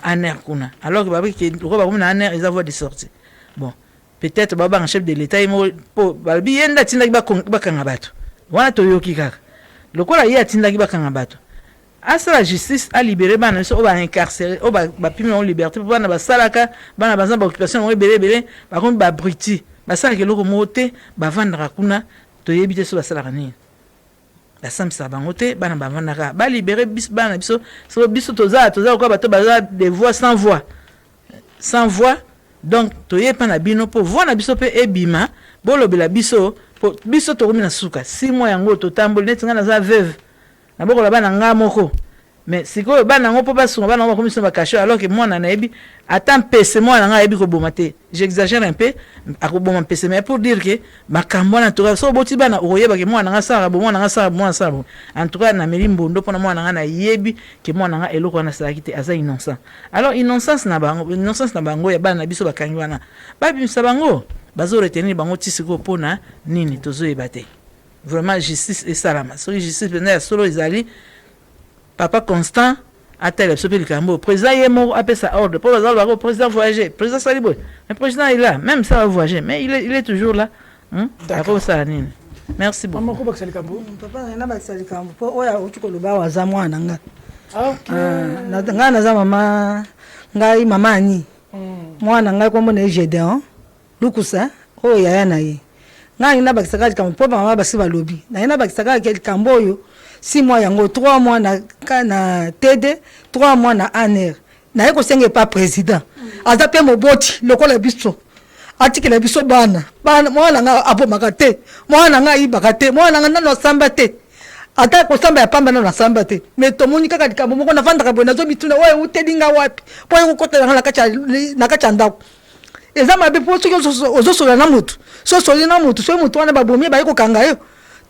aner kuna alors que babi ki ko ba na aner ils voient de sortie bon peut-être baba en chef de l'état imo po balbi yenda tindaki ba kanga bato wana to yoki kaka lokola ye atindaki ba kanga bato asa la justice a libéré bana so ba incarcéré o ba pimi en liberté bana ba salaka bana bazan ba occupation o belé ba kon ba briti ba salaka loko moté ba vandra kuna to yebite so ba salaka ni la samsa bangote bana ba vandaka ba libéré bis bana biso so biso toza ko bato baza des voix sans voix donc toye pa na bino po vona biso pe ebima bolobela biso po biso to komina suka 6 mois yango to tamboli neti nga na za veuve na boko la bana nga moko mais siko bana ngo po basunga bana ngo komisa ba cacher alors que moi na naebi attends pese moi nga ebi ko bomate j'exagère un peu akoboma pese mais pour dire que makambo na to so boti bana oyeba ke moi nga sara bo moi nga sara moi sara en tout cas na melimbo ndo pona moi nga na yebi ke moi nga eloko na sala kite aza innocent alors innocence na bango ya bana biso bakangi wana babimisa bango bazo retenir bango tisiko pona nini tozo ebate vraiment justice et salama so justice pena solo izali papa Constant atele biso mpe likambo président ye moko apesa ordre mpo bazala bako président voyager président sali boye mais président il est là même ça va voyager mais il est toujours là akosala nini merci beaucoup papa na bakisa likambo mpo oyo auti koloba awa aza mwana nga ngai naza mama ngai mama ani mwana ngai komona ye Gédéon lukusa oyo yaya na ye ngai na bakisaka likambo mpo mama basi balobi naye na bakisaka likambo oyo 6 mois yango 3 mois na TD 3 mois na ANR naye kosenga pas président aza mpe moboti lokola biso atikela biso bana mwana nga abomaka te mwana nga ayibaka te mwana nga nano asamba te ata kosamba ya pamba nano asamba te mais tomoni kaka likambo moko navandaka boye nazobituna oyo utelinga wapi mpo oyo kokotela na kati ya ndako eza mabe mpo soki ozosola na motu so osoli na motu soki motu wana babomi baye kokanga yo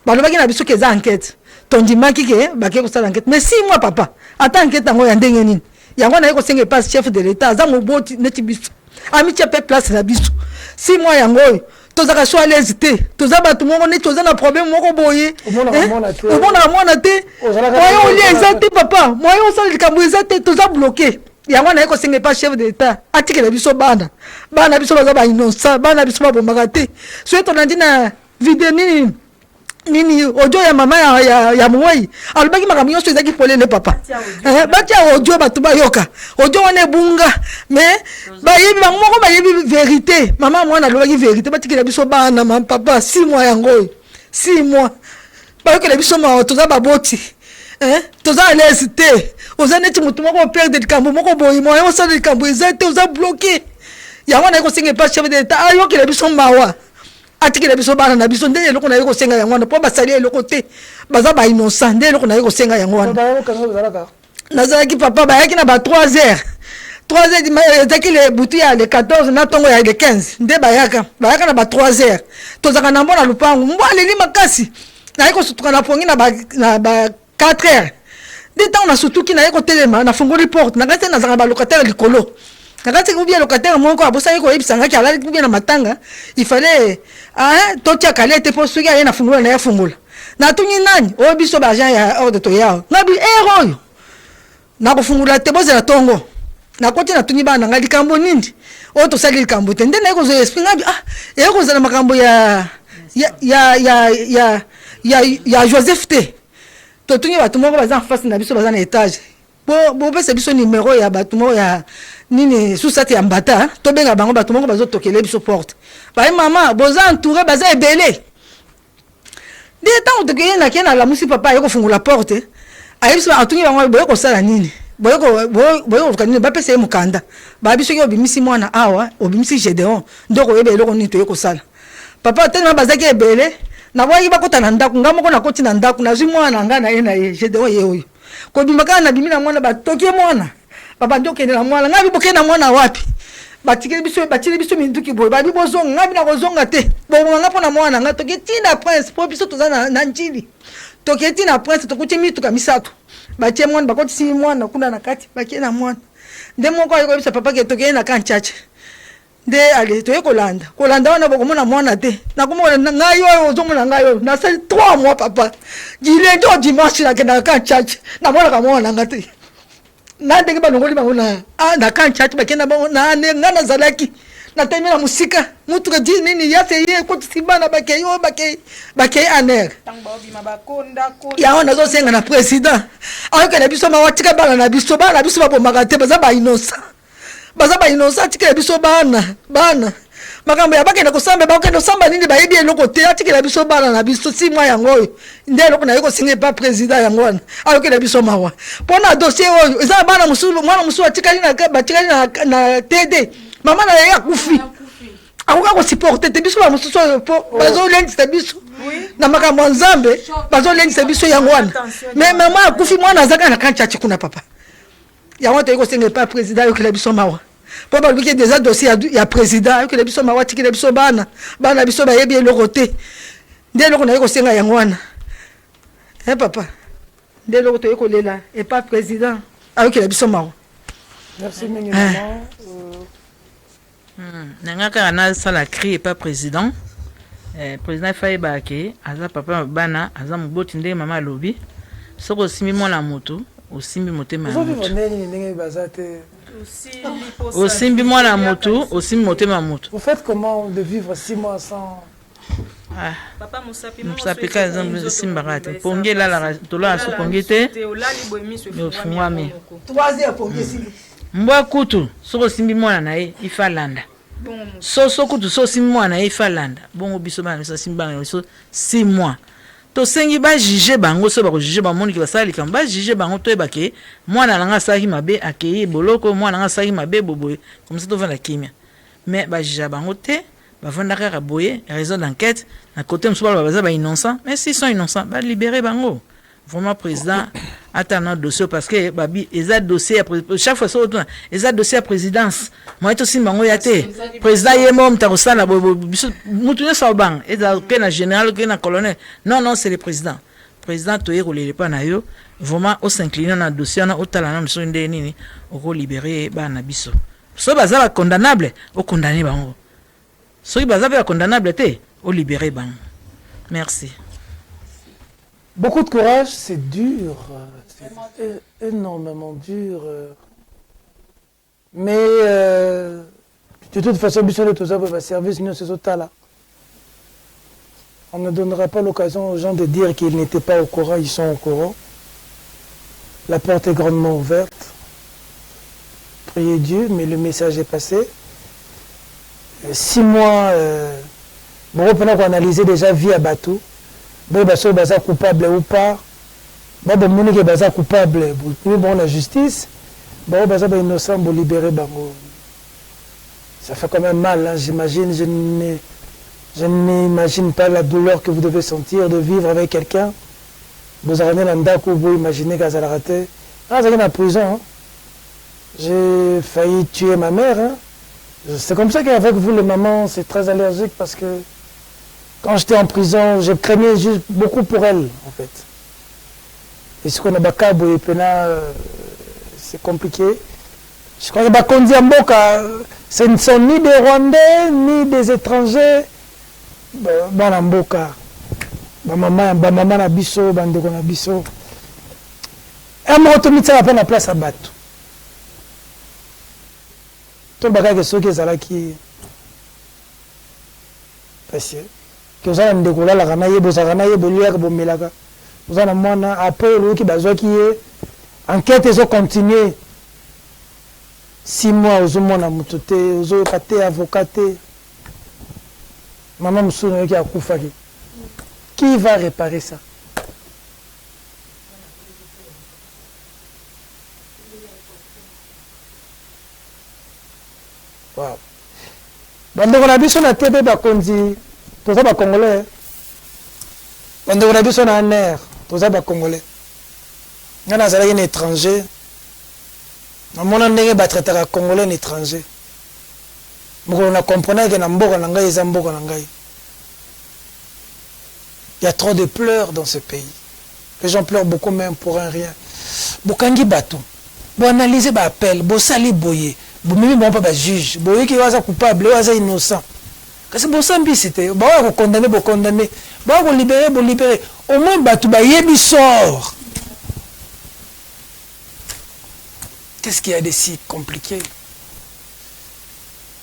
balobaki na biso ke eza enquête tondimaki ke bake kosala enquête mais 6 mois papa ata enquête yango ya ndenge nini yango naye kosenga pas chef de l'état aza moboti neti biso amitia pe place na biso 6 mois yango oyo tozaka so alaise te toza bato moko neti toza na problème moko boye omonaka mwana te moye olia eza te papa moye osala likambo eza te toza bloqué yango naye kosenga pas chef de l'état atikela biso bana biso baza bainonsa bana biso babomaka te soki tonandi na vide nini audio ya mama ya mwei alobaki makambo nyonso ezaki polele papa batia audio bato bayoka audio wana ebunga mais bayebi bango moko bayebi vérité mama mwana alobaki vérité batikela biso bana ma papa 6 mois yango oyo 6 mois bayokela biso mawa toza baboti toza alaise te oza neti motu moko operde likambo moko boye moye osala likambo eza te oza bloqué yango naye kosenga pas chef de l'état ayokela biso mawa atikela biso bana na biso nde eloko naye kosenga yango wana mpo basali eloko te baza bainocent nde eloko naye kosenga yango wana nazalaki papa bayaki na ba 3 heures ezaki le butu ya le 14 na ntongo ya le 15 nde bayaka na ba 3 heures tozaka na mbona lupangu mbo aleli makasi naye kosutuka na pongi na ba 4 heures nde ntango nasutuki naye kotelema nafungoli porte nakati nazaka balocataire likolo nakati kubia locataire moko abosaki koyebisangaki alali kubia na matanga il fallait totia kalete po soki aye nafungula naye afungula natuni nani oyo biso baagent ya ordre toyao ngabi oyo nakofungula te bozela tongo nakoti natuni bana ngai likambo nini oyo tosali likambo te nde naye kozoya esprit ngabi eye kozala makambo ya Joseph te totuni bato moko baza en face na biso baza na étage bopesa biso numéro ya bato moko ya nini susate ya mbata tobenga bango bato moko bazotokele biso porte baye mama boza entouré baza ebele nde ntango tokeye nakeye na lamusi papa aye kofungula porte ayebisi atungi bango boye kosala nini boye koluka nini bapesa ye mokanda bayebi soki obimisi mwana awa obimisi Gédéon nde koyeba eloko nini toye kosala papa telema bazaki ebele naboyaki bakota na ndako nga moko nakoti na ndako nazwi mwana nga na ye Gédéon ye oyo kobima kaka na bimi na mwana batokie mwana babandi okende na mwana ngabi bokende na mwana wapi batili biso minduki boye babi bozonga ngabi na kozonga te bobonga mpo na mwana nga toke tina prince po biso toza na njili toke tina prince tokuti mituka misato batie mwana bakotisi mwana kuna na kati bakie na mwana nde moko ayokobisa papa ke tokeye na kanchache nde ale toye kolanda wana bokomona mwana te nakomona ngai oyo ozomona ngai oyo nasali 3 mois papa jilendi o dimanche nakendaka kanchache namonaka mwana nga te na ndenge balongoli bango na kanchache bakenda bango nga nazalaki natemi na musika mutuka di nini yase ye ekotisi bana bakei oyo bakei ANR yango nazosenga na président ayokela biso mawatika bana na biso babomaka te baza bainonsa atikela biso bana makambo ya bakenda kosamba nini bayebi eloko te atikela biso bana na biso 6 mois yango oyo nde eloko naye kosinga pa président yango wana ayokela biso mawa mpo na dossier oyo eza mwana mosusu batikali na TD mama na ye akufi akoka kosupporte te biso bamosusu oyo po bazolendisa biso na makambo ya nzambe bazolendisa biso yango wana mais mama akufi mwana azaka na kanchachi kuna papa yango toyei kosenga pa président ayokela biso mawa mpo balobiki déjà dossier ya président ayokela biso mawa atikela biso bana biso bayebi eloko te nde eloko naye kosenga yango wana papa nde eloko toyei kolela epa président ayokela biso mawa merci mingi maman nanga kaka nasala cri epa président président efayeba ke aza papa bana aza moboti ndenge mama alobi soki osimi mwana motu osimbi motema ya Aujourd'hui, motu on est né bazate. osimbi mwana motu osimbi motema ya motu. Vous faites comment de vivre 6 mois sans mosapi ka eza simbaka te pongi elalaka tolala so pongi te ofungwami mbwa kutu soko osimbi mwana na ye ifa landa so kutu so osimbi mwana na ye ifa landa bongo biso bana biso asimbi bana biso 6 mois tosengi bajuge bango so bakojuge bamoniki basala likambo bajuge bango toyebake mwana nanga asalaki mabe akei boloko mwana nanga asalaki mabe boboye komisa tovanda kimia mais bajuge bango te bavanda kaka boye raison d'enquête na côté mosusu balo baza innocent mais s'ils sont innocents libérer bango vraiment président attend dossier parce que babi eza dossier chaque fois so tuna eza dossier à présidence moi to simba ngo ya te président yemo mtakosala mutu ne sabang eza ke na général ke na colonel non c'est le président to yeko lele pa na yo vraiment au s'incliner na dossier na otala na mso ndé nini oko libérer bana biso so baza ba condamnable au condamner bango so baza ba condamnable te au libérer bango. Merci. Beaucoup de courage, c'est dur, c'est énormément dur. Mais de toute façon, service, nous, c'est là. On ne donnera pas l'occasion aux gens de dire qu'ils n'étaient pas au courant, ils sont au courant. La porte est grandement ouverte. Priez Dieu, mais le message est passé. 6 mois, bon, on peut analyser déjà vie à bateau. Bon, baso baza coupable ou pas. Bon, moni que baza coupable. Bon, la justice. Bon, baza innocent, bon, libérer bango. Ça fait quand même mal, hein, j'imagine. Je n'imagine pas la douleur que vous devez sentir de vivre avec quelqu'un. Vous avez l'andako, vous imaginez qu'elle a raté. Ah, vous êtes en prison. Hein. J'ai failli tuer ma mère. Hein. C'est comme ça qu'avec vous, les mamans, c'est très allergique parce que quand j'étais en prison, je craignais juste beaucoup pour elle, en fait. Et ce qu'on a bakabo et pena, c'est compliqué. Je crois que Bakondi Amboka, ce ne sont ni des Rwandais, ni des étrangers. Bana Mboka. Maman na biso, bandeko na biso. Et moi, tout le monde a place à battre. Tout le bagage est qui est qui. Parce que vous avez un décollage, vous avez un décollage, vous avez un après enquête ils ont continué 6 mois aux hommes à Moutoté, aux avocats, avocaté. Maman Moussou qui a coupé. Qui va réparer ça? Wow. Bande on a vu sur la TV Bakondi. Tout ça, Congolais. On a vu son aner. Tout ça, Congolais. Il y a un étranger. On a traité un Congolais un étranger. On a compris que il y a trop de pleurs dans ce pays. Les gens pleurent beaucoup même pour un rien. Bokangi batou. Bon analyser ba appel, bo sali boye. Bo mimi bon pas juge. Boye qui va coupable, va innocent. Parce que bon simplicité, bon condamner, bon condamner. Bon libérer, bon libérer. Au moins batou ba yebi sort. Qu'est-ce qu'il y a de si compliqué?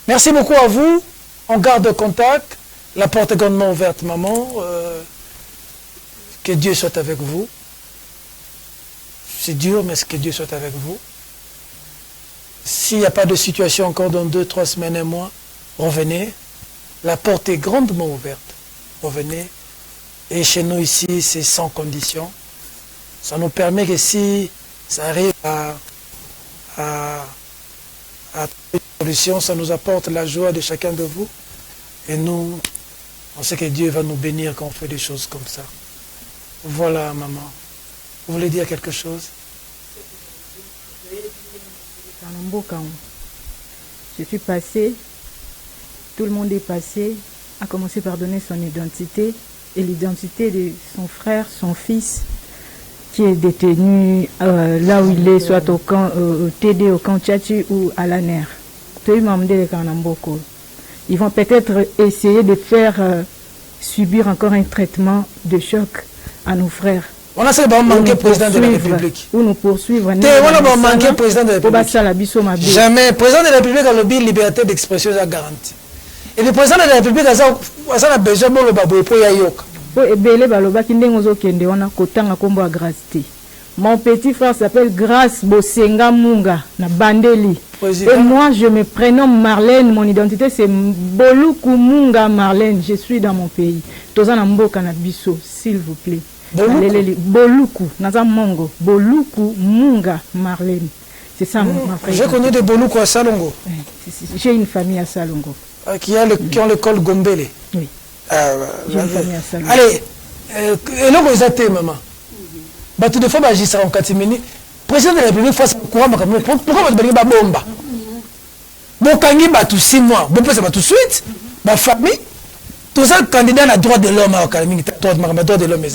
Merci beaucoup à vous. On garde contact. La porte est grandement ouverte, maman. Que Dieu soit avec vous. C'est dur, mais que Dieu soit avec vous. S'il n'y a pas de situation encore dans 2, 3 semaines, un mois, revenez. La porte est grandement ouverte. Revenez. Et chez nous ici, c'est sans condition. Ça nous permet que si ça arrive à une solution, ça nous apporte la joie de chacun de vous. Et nous, on sait que Dieu va nous bénir quand on fait des choses comme ça. Voilà, maman. Vous voulez dire quelque chose? Je suis passé, tout le monde est passé, a commencé par donner son identité et l'identité de son frère, son fils, qui est détenu là où il est, soit au camp TD, au camp Tchatchi ou à la NER. Ils vont peut-être essayer de faire subir encore un traitement de choc à nos frères. On a ça, manqué président de la République. Ou nous poursuivre. On a manqué président de la République. Jamais. Président de la République a le liberté d'expression est garantie. Et le président de la République a besoin de le baboué pour Yayoka. Mon petit frère s'appelle Grâce Bosenga Munga, na Bandeli. Et moi, je me prénomme Marlène. Mon identité, c'est Boluku Munga Marlène. Je suis dans mon pays. Tozana Mboka na biso, s'il vous plaît. Boluku, Naza Mongo. Boluku Munga Marlène. C'est ça, ma frère. Je connais des Boluku à Salongo. J'ai une famille à Salongo. Qui ont l'école Gombele. Oui. J'ai une famille à Salongo. Allez, et là, vous êtes maman. Tout de fois, magistrat en catimini, président de la République, face au courant, pourquoi vous avez une bombe? Bon, quand il y a tout 6 mois, bon, ça va tout de suite, ma famille, tout ça, candidat à droit de l'homme, à droit de l'homme,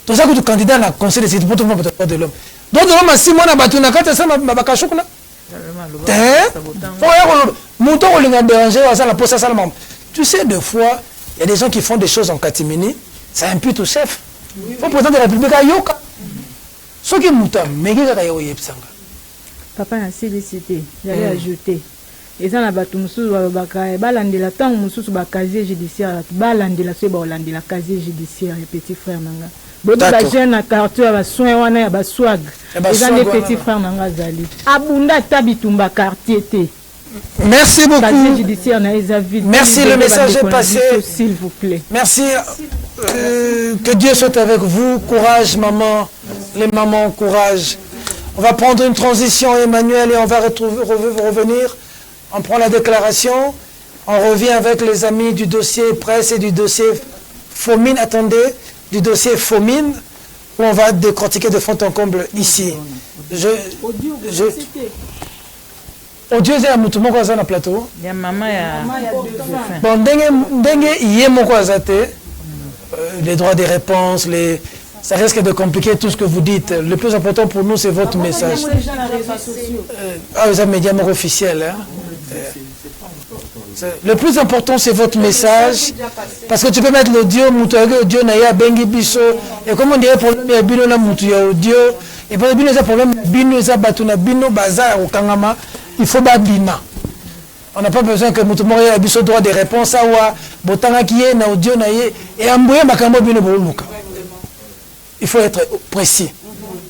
tout ça, que candidat à la conseil de sécurité, pour le droit de l'homme. Droit de l'homme, à 6 mois, on a battu une carte, ça m'a bakachou, là. Tu sais, des fois, il y a des gens qui font des choses en catimini, ça impute au chef. Il faut président de la République à Yoka. Ce qui est mouton, mais qui est au Yepsanga. Papa n'a célicité, j'allais ajouter. Et ça, la casier judiciaire, la casier judiciaire, les petits frères. Merci beaucoup. Merci, le message est passé. S'il vous plaît. Merci. Que Dieu soit avec vous. Courage, maman. Les mamans, courage. On va prendre une transition, Emmanuel, et on va revenir. On prend la déclaration. On revient avec les amis du dossier presse et du dossier Fomine. Attendez, du dossier Fomine, où on va décortiquer de fond en comble ici. Audio est à Moutoumon dans le plateau. Il y a maman, bon, dengue, il y a mon les droits des réponses, ça risque de compliquer tout ce que vous dites. Le plus important pour nous, c'est votre message. Vous avez un média officiel. Hein? Le plus important, c'est votre message. Parce que tu peux mettre l'audio, audio, naya, bengi, biso. Et comme on dirait, problème, il y a bino, na mutu, audio. Et pour le bino, il y a problème, bino, il y a batuna, bino, bazar, au kangama. Il faut babima. On n'a pas besoin que Moutoumou ait le droit de réponse à wa, botanga qui est, na audio, naye, et ambouye makambo bino bouluka. Il faut être précis.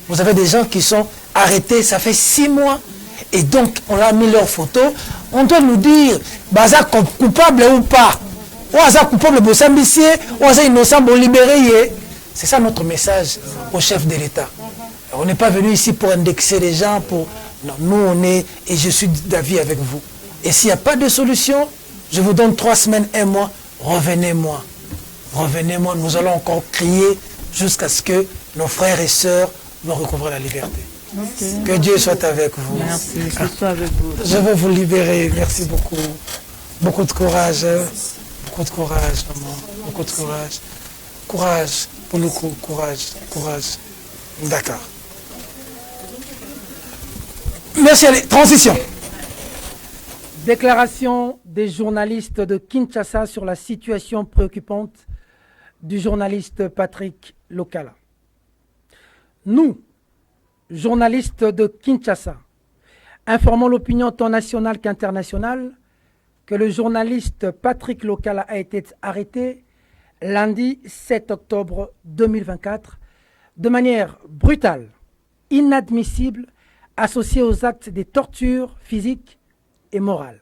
Vous avez des gens qui sont arrêtés, ça fait 6 mois, et donc on a mis leurs photos. On doit nous dire, baza coupable ou pas. Ou baza coupable, bossambicier, ou baza innocent, bon libéré. C'est ça notre message au chef de l'État. On n'est pas venu ici pour indexer les gens, pour... Non, nous on est, et je suis d'avis avec vous. Et s'il n'y a pas de solution, je vous donne 3 semaines, 1 mois, revenez-moi. Revenez-moi, nous allons encore crier jusqu'à ce que nos frères et sœurs vont recouvrir la liberté. Okay. Que Dieu soit avec vous. Merci, que soit avec vous. Je vais vous libérer, merci beaucoup. Beaucoup de courage, beaucoup de courage, maman, beaucoup de courage. Courage, pour nous, courage, courage. D'accord. Merci, allez, transition. Déclaration des journalistes de Kinshasa sur la situation préoccupante du journaliste Patrick Lokala. Nous, journalistes de Kinshasa, informons l'opinion tant nationale qu'internationale que le journaliste Patrick Lokala a été arrêté lundi 7 octobre 2024 de manière brutale, inadmissible, associée aux actes de torture physique et morale.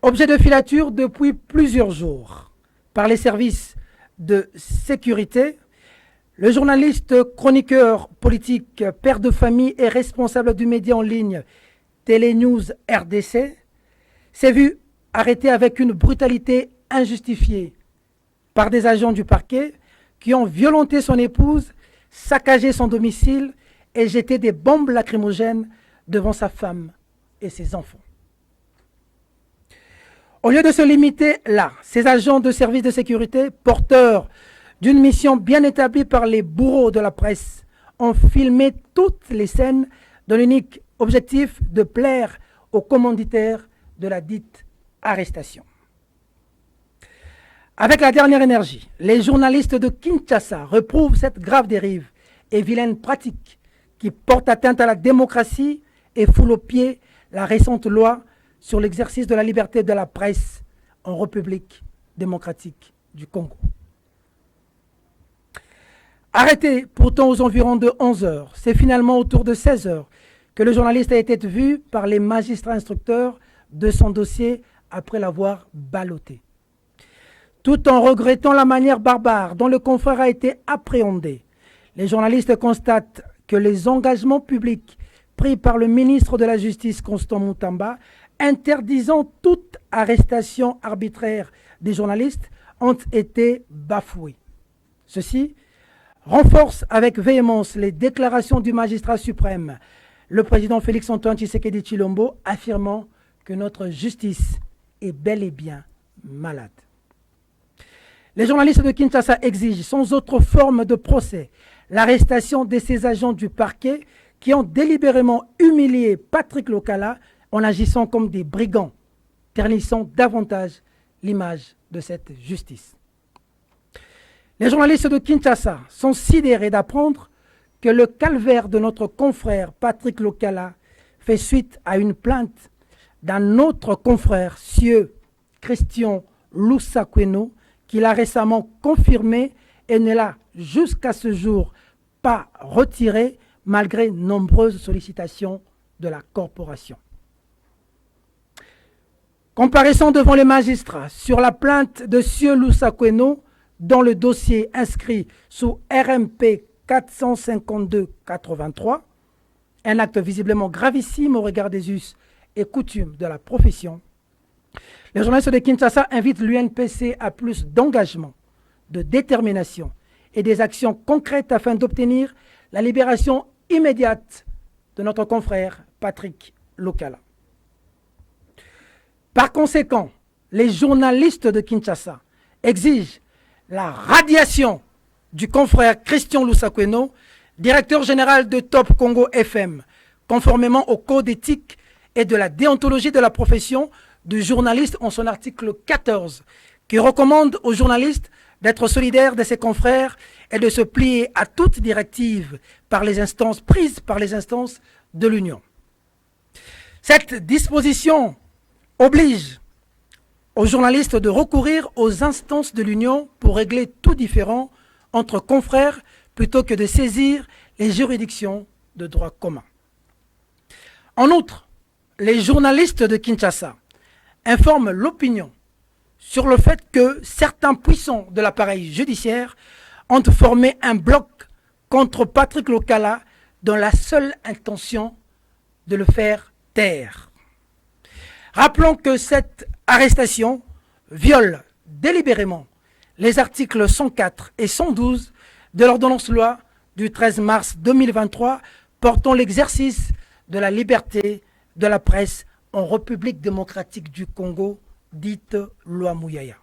Objet de filature depuis plusieurs jours par les services de sécurité, le journaliste, chroniqueur politique, père de famille et responsable du média en ligne Télénews RDC s'est vu arrêté avec une brutalité injustifiée par des agents du parquet qui ont violenté son épouse, saccagé son domicile et jeté des bombes lacrymogènes devant sa femme et ses enfants. Au lieu de se limiter là, ces agents de services de sécurité, porteurs d'une mission bien établie par les bourreaux de la presse, ont filmé toutes les scènes dans l'unique objectif de plaire aux commanditaires de la dite arrestation. Avec la dernière énergie, les journalistes de Kinshasa reprouvent cette grave dérive et vilaine pratique qui porte atteinte à la démocratie et foule au pied la récente loi sur l'exercice de la liberté de la presse en République démocratique du Congo. Arrêté pourtant aux environs de 11 heures, c'est finalement autour de 16 heures que le journaliste a été vu par les magistrats instructeurs de son dossier après l'avoir ballotté. Tout en regrettant la manière barbare dont le confrère a été appréhendé, les journalistes constatent que les engagements publics pris par le ministre de la Justice, Constant Moutamba, interdisant toute arrestation arbitraire des journalistes, ont été bafoués. Ceci renforce avec véhémence les déclarations du magistrat suprême, le président Félix-Antoine Tshisekedi Tshilombo, affirmant que notre justice est bel et bien malade. Les journalistes de Kinshasa exigent, sans autre forme de procès, l'arrestation de ces agents du parquet qui ont délibérément humilié Patrick Lokala en agissant comme des brigands, ternissant davantage l'image de cette justice. Les journalistes de Kinshasa sont sidérés d'apprendre que le calvaire de notre confrère Patrick Lokala fait suite à une plainte d'un autre confrère, Sieur Christian Lusakweno, qu'il a récemment confirmé et ne l'a jusqu'à ce jour pas retiré malgré nombreuses sollicitations de la corporation. Comparaissant devant les magistrats sur la plainte de Sieur Lusakweno dans le dossier inscrit sous RMP 452-83, un acte visiblement gravissime au regard des us et coutumes de la profession, les journalistes de Kinshasa invitent l'UNPC à plus d'engagement, de détermination et des actions concrètes afin d'obtenir la libération immédiate de notre confrère Patrick Lokala. Par conséquent, les journalistes de Kinshasa exigent la radiation du confrère Christian Lusakweno, directeur général de Top Congo FM, conformément au code éthique et de la déontologie de la profession du journaliste en son article 14, qui recommande aux journalistes d'être solidaires de ses confrères et de se plier à toute directive prise par les instances de l'Union. Cette disposition oblige aux journalistes de recourir aux instances de l'Union pour régler tout différend entre confrères plutôt que de saisir les juridictions de droit commun. En outre, les journalistes de Kinshasa informent l'opinion sur le fait que certains puissants de l'appareil judiciaire ont formé un bloc contre Patrick Lokala dans la seule intention de le faire taire. Rappelons que cette arrestation viole délibérément les articles 104 et 112 de l'ordonnance loi du 13 mars 2023 portant l'exercice de la liberté de la presse en République démocratique du Congo, dite loi Mouyaya.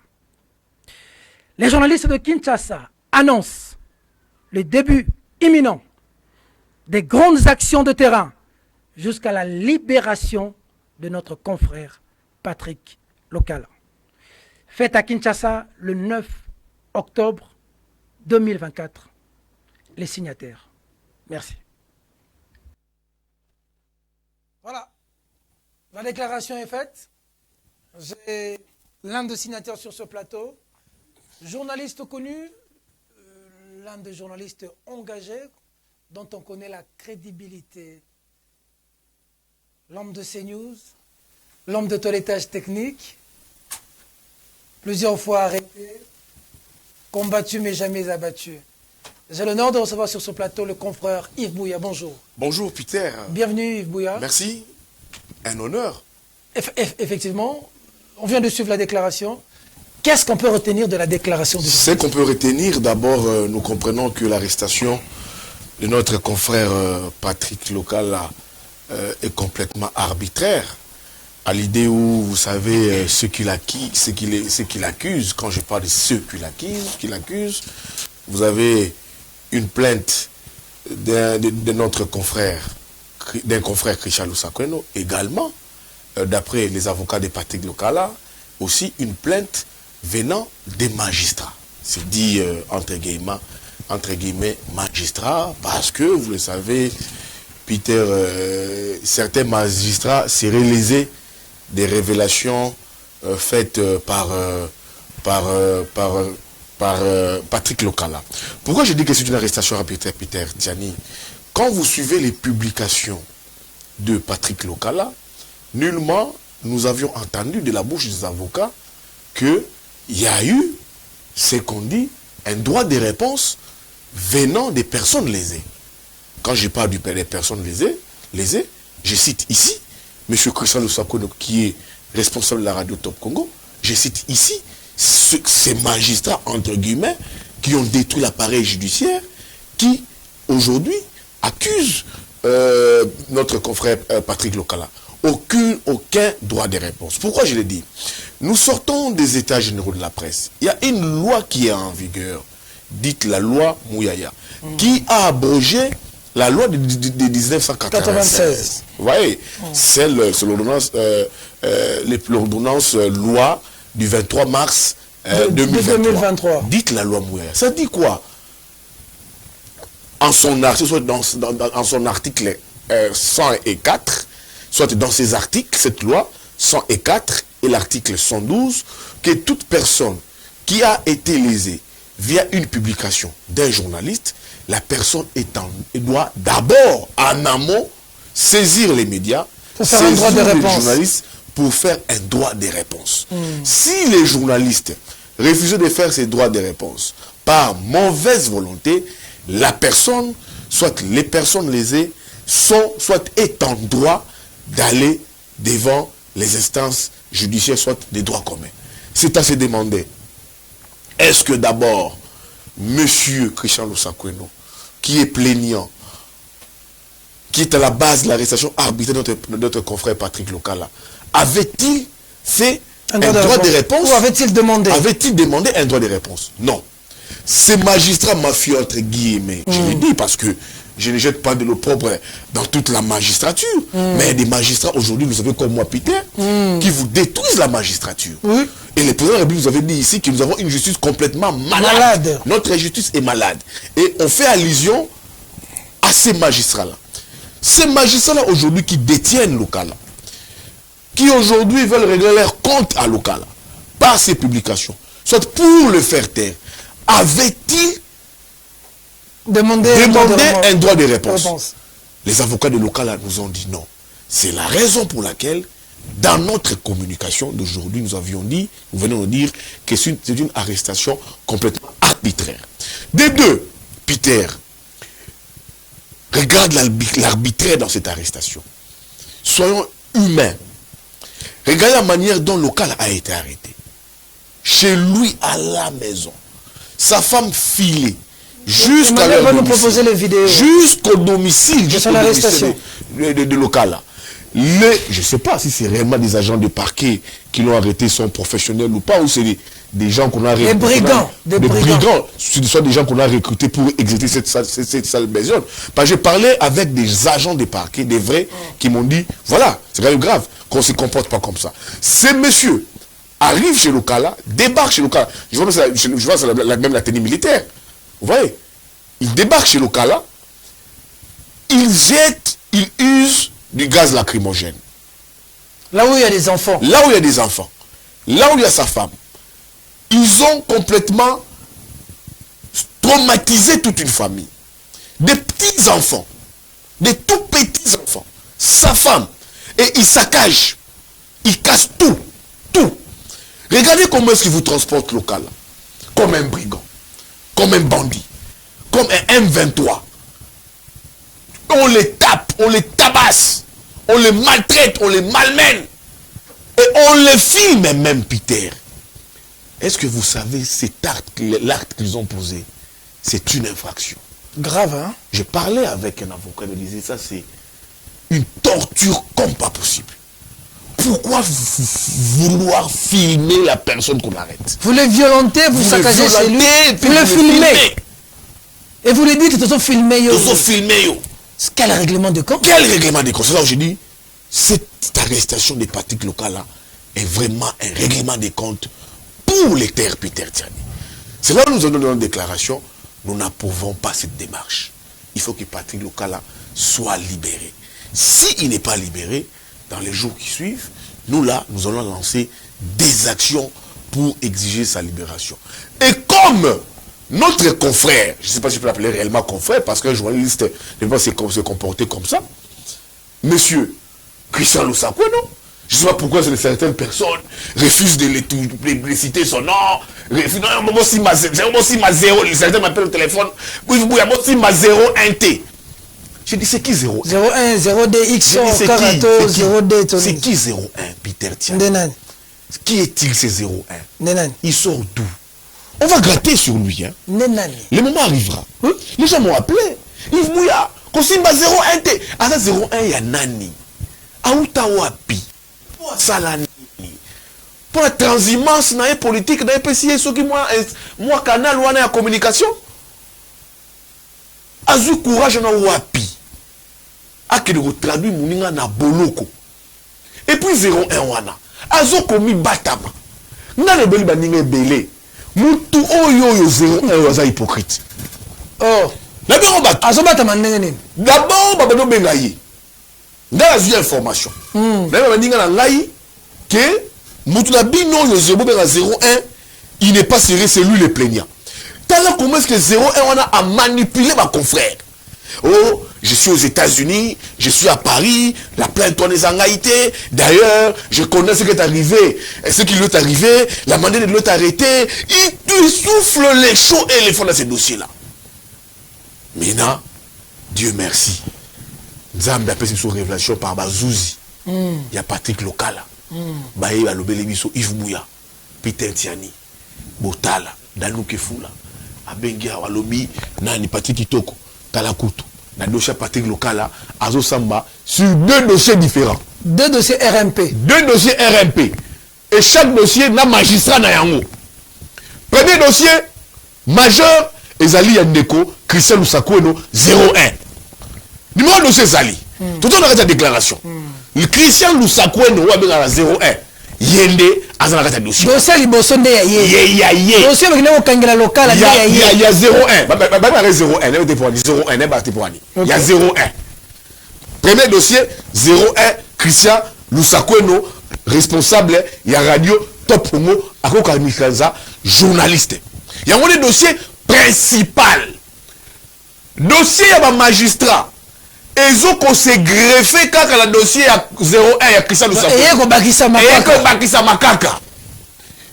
Les journalistes de Kinshasa annoncent le début imminent des grandes actions de terrain jusqu'à la libération de notre confrère Patrick Lokala. Fête à Kinshasa le 9 octobre 2024. Les signataires. Merci. Voilà. La déclaration est faite. J'ai l'un des signataires sur ce plateau, journaliste connu, l'un des journalistes engagés dont on connaît la crédibilité, l'homme de CNews, l'homme de toilettage technique, plusieurs fois arrêté, combattu mais jamais abattu. J'ai l'honneur de recevoir sur ce plateau le confrère Yves Bouya. Bonjour. Bonjour Peter. Bienvenue Yves Bouya. Merci. Un honneur. Effectivement, on vient de suivre la déclaration. Qu'est-ce qu'on peut retenir de la déclaration du Ce qu'on peut retenir, d'abord, nous comprenons que l'arrestation de notre confrère Patrick Lokala est complètement arbitraire. À l'idée où, vous savez, ce qu'il accuse, quand je parle de ceux qu'il accuse, vous avez une plainte de notre confrère, d'un confrère Christian Lusakweno, également, d'après les avocats de Patrick Lokala, aussi une plainte venant des magistrats. C'est dit entre guillemets magistrats, parce que, vous le savez, Peter, certains magistrats seraient lésés des révélations faites par Patrick Lokala. Pourquoi je dis que c'est une arrestation arbitraire, Peter Tiani? Quand vous suivez les publications de Patrick Lokala, nullement nous avions entendu de la bouche des avocats qu'il y a eu, c'est qu'on dit, un droit de réponse venant des personnes lésées. Quand je parle des personnes lésées, je cite ici M. Christian Lusakono, qui est responsable de la radio Top Congo. Je cite ici ces magistrats, entre guillemets, qui ont détruit l'appareil judiciaire, qui, aujourd'hui, accusent notre confrère Patrick Lokala. Aucun droit de réponse. Pourquoi je le dis? Nous sortons des états généraux de la presse. Il y a une loi qui est en vigueur, dite la loi Mouyaya, qui a abrogé la loi de 1996. Vous voyez, c'est l'ordonnance loi du 23 mars 2023. Dites la loi Mouyaya. Ça dit quoi? En son article 104, soit dans ces articles, cette loi 104 et l'article 112, que toute personne qui a été lésée via une publication d'un journaliste, la personne doit d'abord, en amont, saisir les médias, saisir les journalistes pour faire un droit de réponse. Si les journalistes refusaient de faire ces droits de réponse par mauvaise volonté, la personne, soit les personnes lésées, soit est en droit d'aller devant les instances judiciaires, soit des droits communs. C'est à se demander, est-ce que d'abord, Monsieur Christian Lusakono, qui est plaignant, qui est à la base de l'arrestation arbitraire de notre confrère Patrick Lokala, avait-il fait un droit de réponse? Ou avait-il demandé? Avait-il demandé un droit de réponse? Non. Ces magistrats mafieux, entre guillemets, je le dis parce que je ne jette pas de l'eau propre dans toute la magistrature, mais des magistrats aujourd'hui, vous savez comme moi, Peter, qui vous détruisent la magistrature. Et le président de la République vous avait dit ici que nous avons une justice complètement malade. Notre justice est malade. Et on fait allusion à ces magistrats-là. Ces magistrats-là aujourd'hui qui détiennent Lokala, qui aujourd'hui veulent régler leur compte à Lokala par ces publications, soit pour le faire taire, avait-il demandé un droit de réponse? Les avocats de Lokala nous ont dit non. C'est la raison pour laquelle, dans notre communication d'aujourd'hui, nous venons de dire que c'est une arrestation complètement arbitraire. Des deux, Peter, regarde l'arbitraire dans cette arrestation. Soyons humains. Regardez la manière dont Lokala a été arrêté. Chez lui, à la maison. Sa femme filée. Jusqu'à jusqu'au domicile de Lokala. Je ne sais pas si c'est réellement des agents de parquet qui l'ont arrêté, sont professionnels ou pas, ou c'est des gens qu'on a recrutés. Des brigands. Ce sont des gens qu'on a recrutés pour exécuter cette sale besogne. Parce que j'ai parlé avec des agents de parquet, des vrais, qui m'ont dit, voilà, c'est quand même grave qu'on ne se comporte pas comme ça. Ces messieurs arrivent chez Lokala, débarquent chez Lokala. Je vois c'est même la tenue militaire. Vous voyez, ils débarquent chez Lokala, ils usent du gaz lacrymogène. Là où il y a des enfants. Là où il y a des enfants. Là où il y a sa femme. Ils ont complètement traumatisé toute une famille. Des petits enfants. Des tout petits enfants. Sa femme. Et ils saccagent. Ils cassent tout. Tout. Regardez comment est-ce qu'ils vous transportent Lokala. Comme un brigand. Comme un bandit. Comme un M23. On les tape. On les tabasse. On les maltraite. On les malmène. Et on les filme même, Peter. Est-ce que vous savez, l'acte qu'ils ont posé, c'est une infraction. Grave, hein? Je parlais avec un avocat, il me disait, ça c'est une torture comme pas possible. Pourquoi vouloir filmer la personne qu'on arrête? Vous les violentez, vous saccagez chez lui, vous le filmez. Et vous les dites, ils ont filmé. Ils ont filmé. Quel règlement de compte? Quel règlement de compte? C'est là où j'ai dit, cette arrestation des Patrick Lokala est vraiment un règlement de compte pour les terres Peter Tiani. C'est là où nous avons donné une déclaration. Nous n'approuvons pas cette démarche. Il faut que Patrick Lokala soit libéré. S'il n'est pas libéré, dans les jours qui suivent, nous là, nous allons lancer des actions pour exiger sa libération. Et comme notre confrère, je ne sais pas si je peux l'appeler réellement confrère, parce qu'un journaliste ne peut pas se comporter comme ça, monsieur Christian Lusakwe, non? Je ne sais pas pourquoi certaines personnes refusent de les citer son nom. Certains m'appellent au téléphone. Je dis, c'est qui 01? 01, 0DX, Karato, 0D. C'est qui 01, Peter Tian? Qui est-il ces 01? Il sort d'où? On va gratter sur lui. Hein. Le moment arrivera. Les gens m'ont appelé. Yves Mouya, Kosimba 01T. Ah, ça 01, il y a Nani. Aouta Wapi. Salani. Pour la transhumance dans les politiques, dans les PCA, ceux qui moi canal ou en communication. Azu courage na Wapi. A que de traduire Mouninga na Boloko. Et puis 01 wana. Azu komi batama. N'a le beli baninga belé. Mutu oyo 01 waza hypocrite. Oh. D'abord batama. Azu batama ndenge. D'abord babano bengayi. Dans la information. D'ailleurs, que il n'est pas serré, c'est lui le plaignant. Comment est-ce que 01 a manipulé ma confrère? Oh, je suis aux États-Unis, je suis à Paris, la plainte tourne les angaïtés. D'ailleurs, je connais ce qui est arrivé, ce qui lui est arrivé, la manière de l'autre arrêté. Il souffle les chauds et les fonds dans ces dossiers-là. Maintenant, Dieu merci. Nzambe a fait une révélation par Bazouzi. Il y a Patrick Lokala. Baye Alobele Biso, Yves Mouya, Peter Tiani, Botala, Danouke Fula, Abengia, Walobi, Nani Patrick Kitoko, Talakutu. Dans le dossier Patrick Lokala, Azo Samba, sur 2 dossiers différents. 2 dossiers RMP. 2 dossiers RMP. Et chaque dossier n'a magistrat na yango. Premier dossier, majeur, Ezali Yandeko, Christian Lusakweno, 01. Numéro de dossier Zali. Tout le monde a la déclaration. Le Christian Lusakweno a bien 01. Yende a la dossier. Dossier liboso nde ya ye. Dossier avec le kangela local il y a 01. Bah 01, ne te pour 01, ne pas te pour. Il y a 01. Premier dossier 01 Christian Lusakweno, responsable il y a radio Top Promo à Kokamikaza, journaliste. Il y a un dossier principal. Dossier à magistrat. Et ont se greffé quand le dossier à 01 et à Christian Lusakweno. Et qu'on bakisa makaka.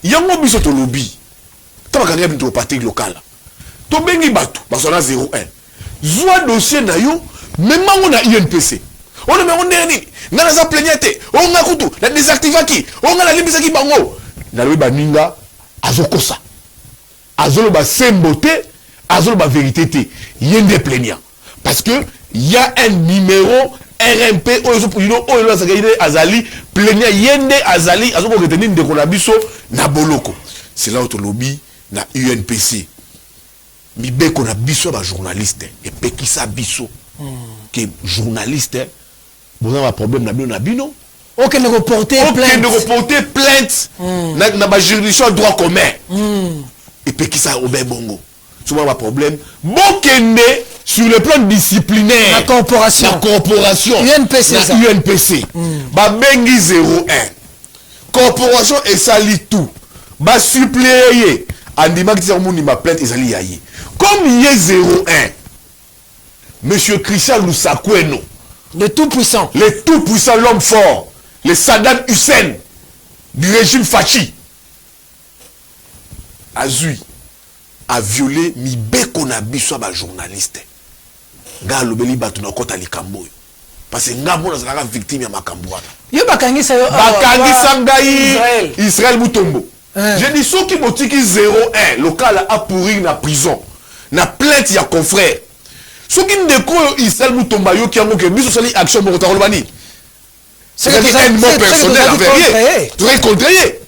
Il y a un biso to lobby. Tant que rien de Patrick local. To bengi batu, parce qu'on a 01. Zoa dossier na yo, même on a INPC. On a on dernier. Na la plaignate, on a kutu, la désactivaki, on a la limbisa ki bango. Na lo baninga azokosa. Azolo ba semboté, azolo ba vérité té. Yende plaignant. Parce que il y a un numéro RMP Azali plaignant Yende Azali Azoko retenir de Konabiso na Boloko. C'est là où le lobby na UNPC. Mibe Konabiso ba journaliste et Pekisa Biso que journaliste vous avez un problème na bino. Aucun ne reporter plainte na ba juridiction droit commun. Et Pekisa Obé Bongo. Souvent un problème. Bokende sur le plan disciplinaire. La corporation. UNPC. UNPC. Bengi 01. Corporation et sali tout. Ba suppléer. Andima qui s'est ma plainte et sali yaye. Comme il y a 01. Monsieur Christian Lusakweno. Le tout puissant. Le tout puissant, l'homme fort. Le Saddam Hussein. Du régime Fachi. Azui. A violé mi beko na biso ba journaliste. Nga lobeli batu na kota likambo. Parce que nga mona zaka victime ya makambo wana. Yo bakangisa yo bakangisa ngai Israël Mutombo. Je dis ceux qui motiki 01 local a pourri na prison. Na plainte ya confrère. Ceux qui ndeko Israël Mutomba yo ki yango ke biso sali action mo kolobani. C'est un mot personnel envers. Tu es contrarié.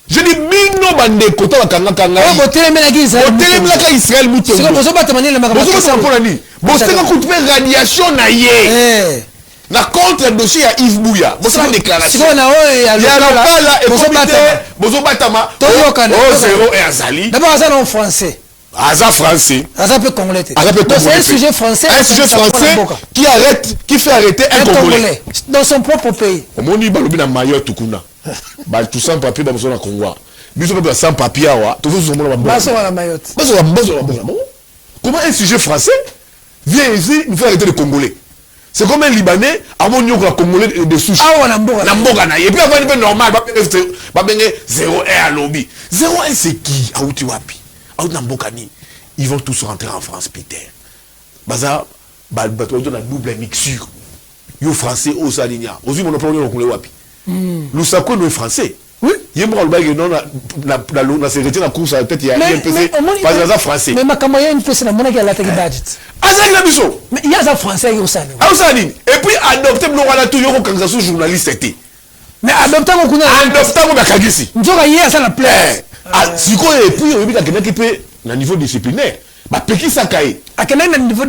Je dis bino bande kota bakanga kanga. Oh botelemela ki Israël. Botelemela ki Israël Mutombo. Siko bozo batamani le makambo. Bozo batamani. Bosteka kutupe radiation na ye. na contre dossier ya Yves Bouya bosala déclaration siko na oyo ya lokala et comité bozo batama oh zéro et azali d'abord azali en français aza français aza peu congolais c'est un sujet français qui fait arrêter un Congolais dans son propre pays omoni balobi na Mayotte kuna ba tout sans papier ba bozo na Congo biso ba sans papier wa to zo mona ba baso na Mayotte comment un sujet français vient ici nous fait arrêter les Congolais. C'est comme un Libanais, à mon niveau, Congolais de souche. Ah, on a un et puis avant, il est normal, il y a 0-1 à lobby. 0-1, c'est qui? Aoutiwapi. Aoutambokani. Ils vont tous rentrer en France, Peter. Baza, la double mixture. Yo français, au Salinia. Aussi, mon opinion, on connaît Wapi. Lusako, nous est français. Oui. Il y a la sécurité la course à la tête, il y a un PC, pas de français. Mais ma campagne, une PC, la monnaie qui a la tête budget. Mais il y a un français qui est et puis adopter le roi tout yoko quand ça journaliste était. Mais adopter mon kuna adopter mon bakagisi. Njoka hier ça la place. Si quoi et puis il y a quelqu'un qui peut na niveau disciplinaire. Ba peki sakai. À quel niveau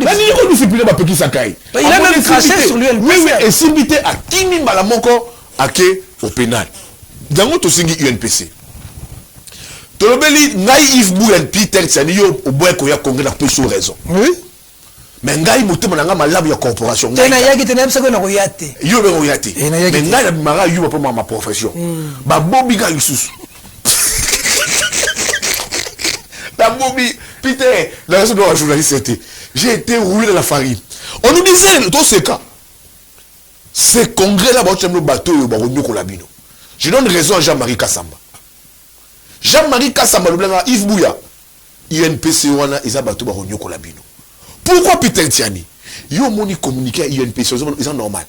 disciplinaire ba peki sakai. Il a même craché sur lui. Oui et simité à Kimi Malamoko ake au pénal. Dango to singi UNPC. Tolobeli naïf Bouya Peter Tsaniyo au boy ko ya congrès na peu sur raison. Oui. Mais ngai motema nanga malabu ya corporation ngai tena yaki tena pesa ko na koyate yo be koyate mais ngai na mara yo pour ma profession ba bobi ga lisusu la bobi Peter la raison de la journaliste c'était j'ai été roulé dans la farine on nous disait tout ce cas ce congrès là ba tshemlo bateau yo ba nyoko labino je donne raison à Jean-Marie Kassamba le blanc Yves Bouya INPC wana isa bateau ba nyoko labino. Pourquoi Peter Tiani? Yo moni communiqué à INPC, c'est normal.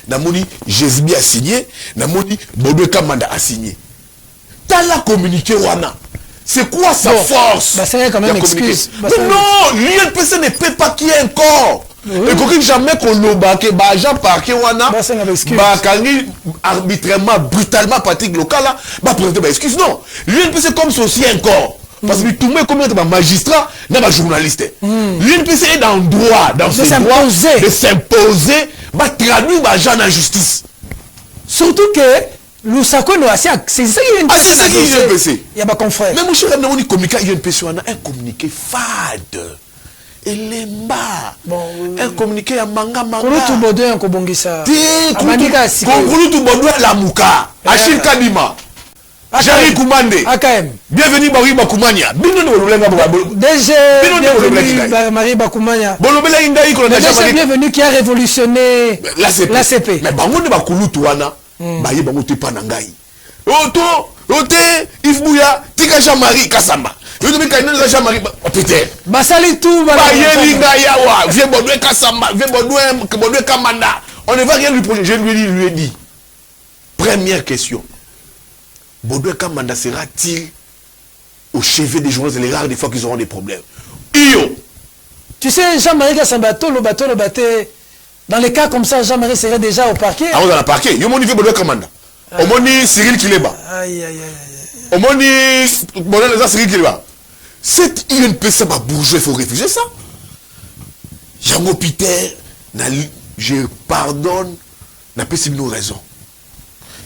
Namoni Jesbi a signé, namoni Bodwe Kamanda a signé. T'as la communiqué wana. C'est quoi sa force? Bah c'est quand même excuse. Non, l'INPC ne peut pas qu'il y ait un corps. Et qu'on jamais qu'on l'obake, bah Jean Parquet wana, bah kangi arbitrairement, brutalement pratique locale là, bah présenter bah excuse. Non, l'INPC comme c'est aussi un corps. Parce que tout le monde comme un magistrat, n'est pas journaliste. L'UNPC est dans le droit, dans ses droits, de s'imposer, de traduire les gens en justice. Surtout que Lusako nous a c'est ça qui est l'UNPC. Il y a pas confrère. Mais mon cher, on a communiqué à l'UNPC, on a un communiqué fade. Elemba. Un communiqué à manga. Kouroutou Bodoué un kobongisa. Kouroutou Bodoué la mouka. Achille Kadima. Jari Koumande. AKM. Bienvenue Marie Bakoumania. Marie Bakoumania. Bienvenue qui a révolutionné l'ACP. Mais bango ne bakulu tuana. Baye bango te panangai. Ote Yves Bouya tika Jean-Marie Kassamba. Yo te kaina Jean-Marie Peter. Basali tout baye linga yawa. Viens Bodoué Kassamba, viens Bodoué Kamanda. On ne va rien lui projeter. Je lui ai dit. Première question. Bodoué Kamanda sera-t-il au chevet des journalistes les rares des fois qu'ils auront des problèmes? Tu sais, Jean-Marie Kassamba, le bateau, dans les cas comme ça, Jean-Marie serait déjà au parquet. Ah, dans le parquet. Yo moni Bodoué Kamanda. Au moni Cyril Kileba. Aïe. Au moni Cyril Kileba. Cette UNPC ma bourgeois, il faut refuser ça. Yango Peter, je pardonne, n'a pas si nous raison.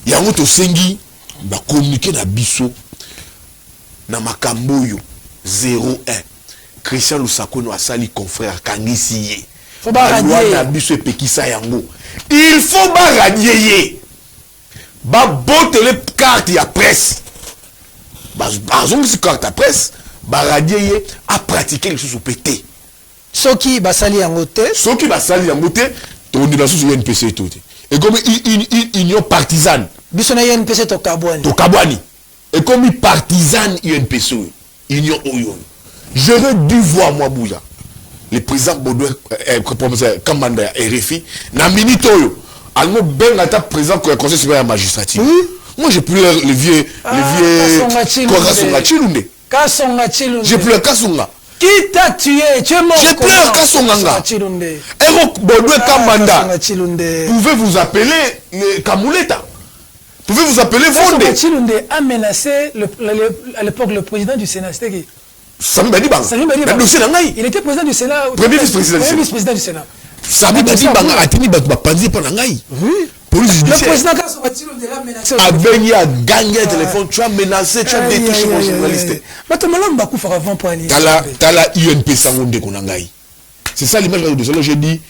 Yango Tosengi. Ba communiquer na biso na makamboyo 01 Christian Lusako no asali confrère kangisi ye faut ba radier na biso epekisa yango il faut ba radier ba botele carte ya presse ba zongi carte ya presse ba radier a pratiquer les choses pété soki basali yango te to ndina sous UNPC tout et comme une union partisane biso na UNPC to Kabwani et comme partisane UNPC union oyo j'aurais dû voir moi Bouya le président Bodoué Kamanda RFI na minute oyo almo benga ta président du conseil supérieur de la magistrature moi j'ai plus les vieux Kasonga Chilunde j'ai plus Kasonga qui t'a tué? Tu es mort. J'ai pleuré Kasonganga. Ero Bodoué Kamanda. Pouvez vous appeler les Kamouleta. Pouvez vous appeler Fondé. Chilunde a menacé à l'époque le président du Sénat. C'était qui? Sami Badi Bang. Il était président du Sénat. Premier vice-président du Sénat. sabi badi banga atini bato bapanzi mpo na ngai. Police judiciaire. Avec a gagné un téléphone, tu as menacé, tu as détruit mon journaliste. Tala UNP Sangonde Konangai. C'est ça l'image de cela. J'ai dit,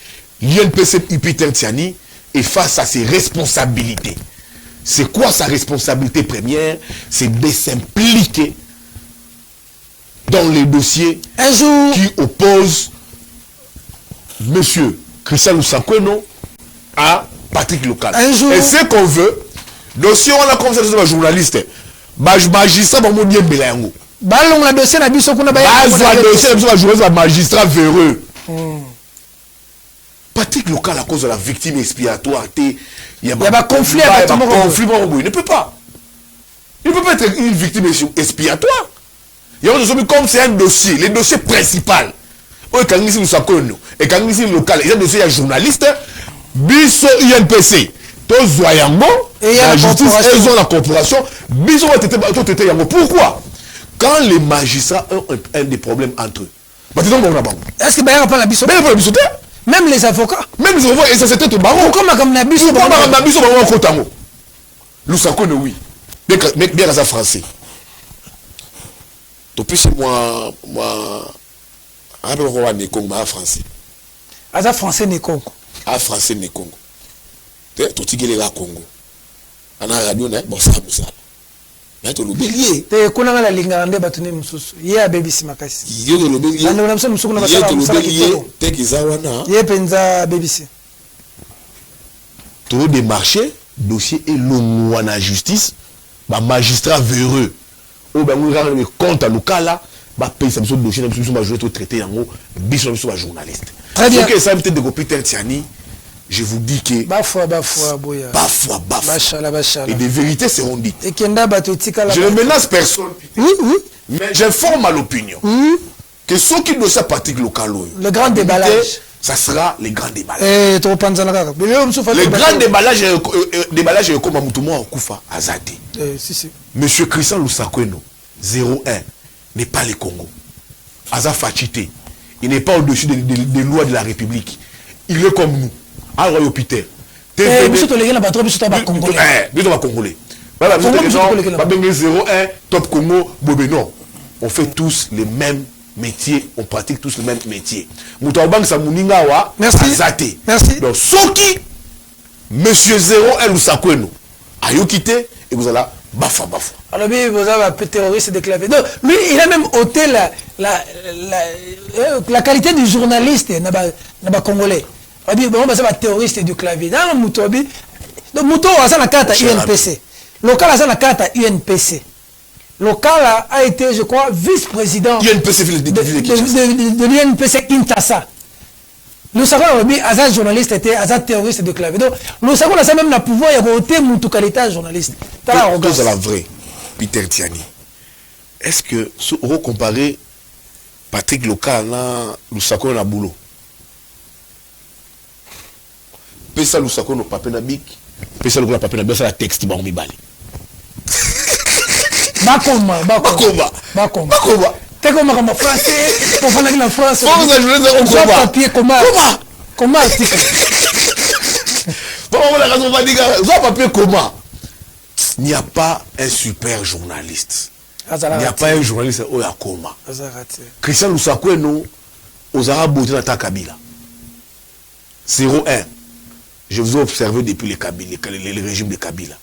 l'UNPC Peter Tiani est face à ses responsabilités. C'est quoi sa responsabilité première? C'est de s'impliquer dans les dossiers qui opposent monsieur Christian Lusakweno à Patrick Local. Et ce qu'on veut, dossier on a comme ça des journalistes, magistrat ba moni mbela yango. Balong la dossier na biso kuna ba dossier na biso ba journaliste magistrat véreux. Patrick Local à cause de la victime expiatoire, il y a un conflit avec conflit, il ne peut pas. Il ne peut pas être une victime expiatoire. Il y a comme c'est un dossier, le dossier principal. Et quand nous sommes et quand nous sommes local, il y a un dossier à journaliste, biso INPC, tous voyons et la justice, ils ont la corporation, biso va t'éter yango. Pourquoi? Quand les magistrats ont un des problèmes entre eux, est-ce que Bayard pas la biso? Même les avocats. Même les avocats, et ça c'était tout baron. Pourquoi comme la biso? Pourquoi ma biso baron kotango? Lusakone oui. Bien à ça français. Depuis moi rappelle quoi ne Congo à français. Aza français ne Congo. Ah français ne Congo. Tout tigé la Congo. Ana radio na bon ça ça. Mais to lobelier. Te kuna la linga ande batune mususu. Ye abebisi makasi. Ye to lobelier. Ande na mususu na basala. Ye to lobelier. Te kizawana. Ye penza abebisi. Tout des marchés, dossier et longwa na justice, ba magistrat véreux. Ou ben nous rendre compte à Lukala, ba payer ça dossier na biso ba jouer tout traité yango, biso biso ba journaliste. Très bien. OK, ça peut-être de Peter Tiani. Je vous dis que bafwa boya. Bafwa. Bachala. Et des vérités seront dites. Et kenda batotika la. Je ne menace personne. Oui. Mais j'informe à l'opinion. Que ceux qui doivent Patrick Local, le grand déballage, ça sera les grands déballages. Les grands déballages comme Amoutouma Okufa Azadi. Monsieur Christian Lusakweno 01 n'est pas le Congo. Aza Fachité. Il n'est pas au-dessus des lois de la République. Il est comme nous. Ah, Royo Peter. Congolais. 01 Top Congo Bobeno. On fait tous les mêmes métiers, on pratique tous le même métier. Merci. Merci. Donc, Soki, monsieur 01 Lusakweno, a quitté et vous allez bafa. Alors, vous avez un peu terroriste déclaré. Donc, lui, il a même ôté la qualité du journaliste n'a congolais. On va terroriste du clavier. Dans le Moutobi, donc Mouto a la carte à UNPC. Local a la carte à UNPC. Local a été, je crois, vice-président de l'UNPC Kinshasa. Nous savons que Azad journaliste était Azad terroriste de clavier. Donc, nous savons que même le pouvoir de voter Moutou qualité journaliste. C'est la vraie, Peter Tiani. Est-ce que, si on compare Patrick Local, nous savons la boulot. Pesa Lusako no pape na bik, pesa Lusako na pape na bik, ça la texte ba mi bali. Bakoma. T'es comme en français, pour faire la France. On papier comment article. Bon, on la raison va dire, soit papier comment. Il n'y a pas un super journaliste. Il n'y a pas un journaliste au Yakoma. Christian Lusako no aux Arabes de la Kabila. 01. Je vous ai observé depuis les régimes de Kabila.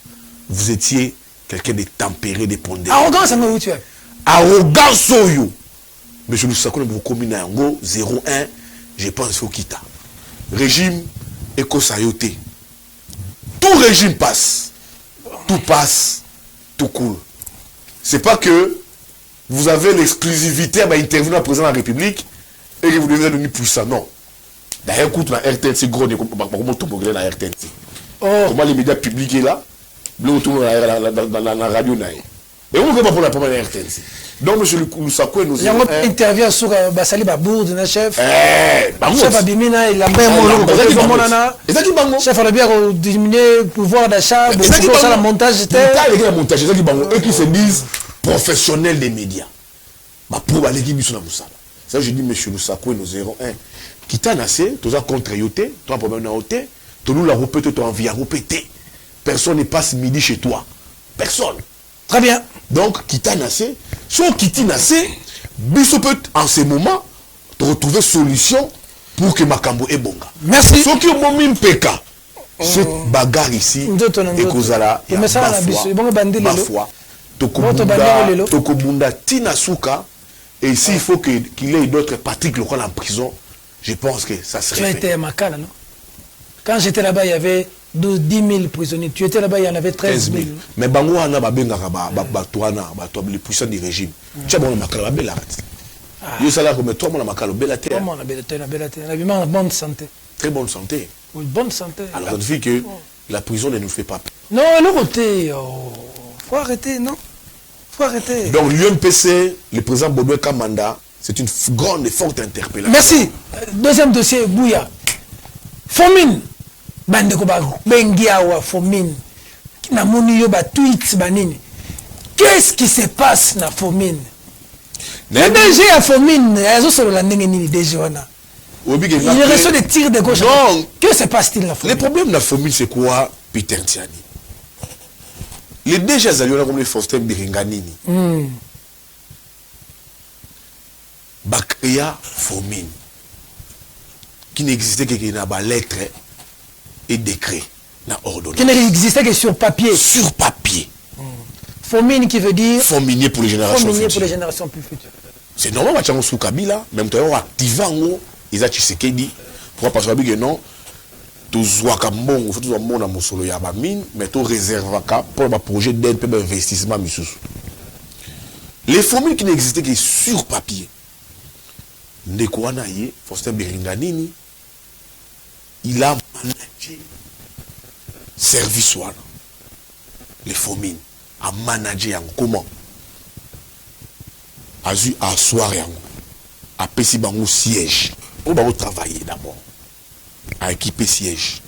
Vous étiez quelqu'un de tempéré, de pondéré. Arrogance, c'est où tu es. Arrogance, soyo. Monsieur Lusako, vous communez en 01, je pense au Kita. Régime éco-sayote. Tout régime passe. Tout passe, tout coule. C'est pas que vous avez l'exclusivité à intervenir à président de la République et que vous devez devenir puissant. Non. D'ailleurs, écoute, la RTNC, gros, comment tu la RTNC? Comment les médias publics là, dans la radio. Et on ne peut pas pour la première RTNC. Donc, monsieur Lusako, nous avons intervient sur Basali Babourde, chef. Chef Abimina, il a chef a bien diminué le pouvoir d'achat, la montage. Eux qui se disent professionnels des médias. Pour aller qui sont dans Ça, je dis, monsieur, nous sacrons, nous errons. Quitte à nasser, tu as contre yoté, tu as un problème dans yoté, tu nous la répété, tu as envie à répéter. Personne ne passe midi chez toi. Personne. Très bien. Donc, quitte à nasser, si on quitte nasser, biso peut en ce moment te retrouver solution pour que Makambo est bonga. Merci. Ce qui est mon mime PK, cette bagarre ici, et Kozala, il y a ma foi, Tokobunda Tinasuka, et s'il faut qu'il y ait d'autres Patrick Local en prison, je pense que ça serait. Tu as été à Makala, non? Quand j'étais là-bas, il y avait 10 000 prisonniers. Tu étais là-bas, il y en avait 13 000. Mais Bangouana, les puissants du régime. Tu as bon Makala, Bella. Je sais là comme toi, mon Makala, Bella Terre. Comment on a Bella Terre? On a en bonne santé. Très bonne santé. Oui, bonne santé. Alors, on dit que la prison ne nous fait pas peur. Non, le côté. Faut arrêter, non? Faut arrêter. Donc, l'UMPC, le président Baudouin Kamanda, c'est une grande et forte interpellation. Merci. Deuxième dossier, Bouya. Fomine. Bandeko ba bengiawa Fomine. Na moni yo ba tweets banini. Qu'est-ce qui se passe na Fomine? Le DG à Fomine, ils ont sur la ndenge DG wana. Il reçoit des tirs de gauche. Non. Que se passe-t-il na Fomine? Le problème de la Fomine, c'est quoi, Peter Tiani? Les DG Zaliona comme les Faustin Biringanini. Bakria Fomine. Qui n'existait que dans la lettre et décret, dans ordonnance. Qui n'existait que sur papier. Sur papier. Fomine qui veut dire. Fominier pour les générations futures. Pour les générations plus futures. C'est normal, tu as sous Kabila, même tu as activé en haut, ils ont Tshisekedi. Pourquoi parce que non, tu as un bon, tu as un bon dans mon solo, il y a une mine, mais tu réserves pour un projet d'aide, pour l'investissement. Les Fomines qui n'existaient que sur papier. Ndekouanaye, Faustin Biringanini, il a managé service one. Les Fomines a managé en comment? A eu à soirée à Pessi Bango siège. On va travailler d'abord. À équiper siège.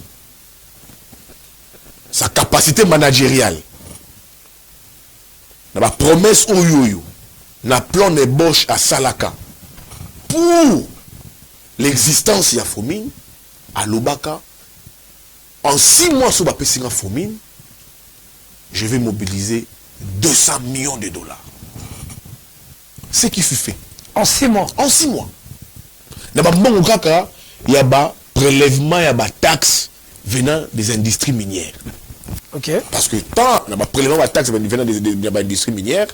Sa capacité managériale. La promesse au yo-yo. Na plan d'ébauche à Salaka. Pour l'existence de la Fomine, à Lobaka, en 6 mois sur la Pessinga Fomine, je vais mobiliser 200 millions de dollars. Ce qui fut fait. En 6 mois. En 6 mois. Dans le cas, il y a un prélèvement, il y a des taxes venant des industries minières. Ok. Parce que tant il y a un prélèvement de taxes venant des industries minières,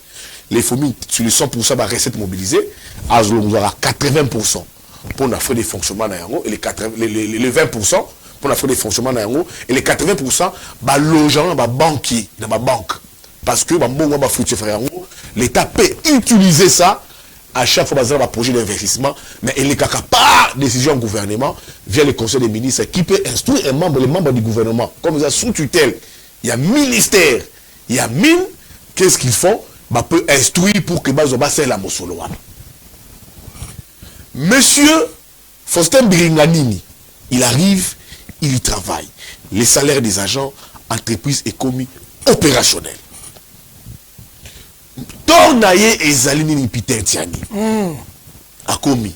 les Fomines, sur les 100% de la recette mobilisée, à 80% pour les frais de fonctionnement et les 20% pour les frais de fonctionnement et les 80% bah logement bah banquier dans ma banque parce que l'État peut utiliser ça à chaque fois dans un projet d'investissement, mais il n'est qu'à pas décision du gouvernement via le conseil des ministres qui peut instruire les membres du gouvernement comme ça sous tutelle. Il y a ministère, il y a mine, qu'est-ce qu'ils font? Bah peut instruire pour que Bazoba c'est la Mosoloa. Monsieur Faustin Biringanini, il arrive, il y travaille. Les salaires des agents, entreprises et commis opérationnels. Tornaye et Zalini Peter Tiani. A commis.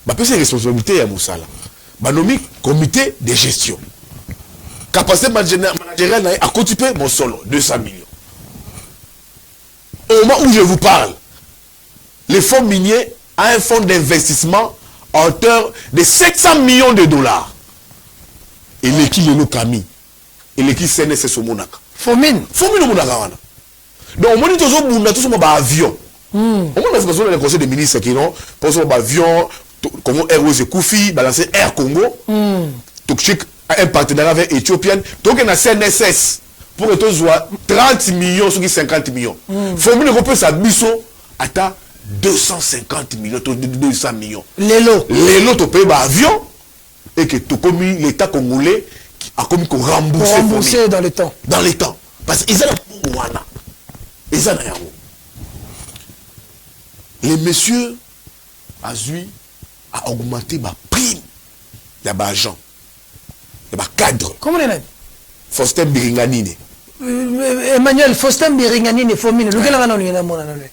Bah peut c'est responsabilité à Moussala. Bah nommé comité de gestion. Capacité managériale a constitué mon solo 200 millions. Au moment où je vous parle, les fonds miniers a un fonds d'investissement à hauteur de 700 millions de dollars. Et l'équipe de Kami, et l'équipe CNSS au Monaka. Fomine au Monaka. Donc, on dit tous les avions. On a le conseil des ministres qui ont pour avion, comme Air Koufi, balancer Air Congo, un partenariat avec Éthiopienne, donc on a CNSS. Pour que tu sois 30 millions sur 50 millions. Fomine peut sa biso à 250 millions, 200 millions. Les lots, tu payes l'avion et que l'État congolais a commis qu'on rembourser dans le temps. Dans le temps. Parce qu'ils ont les messieurs a augmenté ma prime. Il y a des agents. Il y a des cadres. Comment les noms? Faustin Biringanini. Emmanuel Faustin Biringanini Fomine.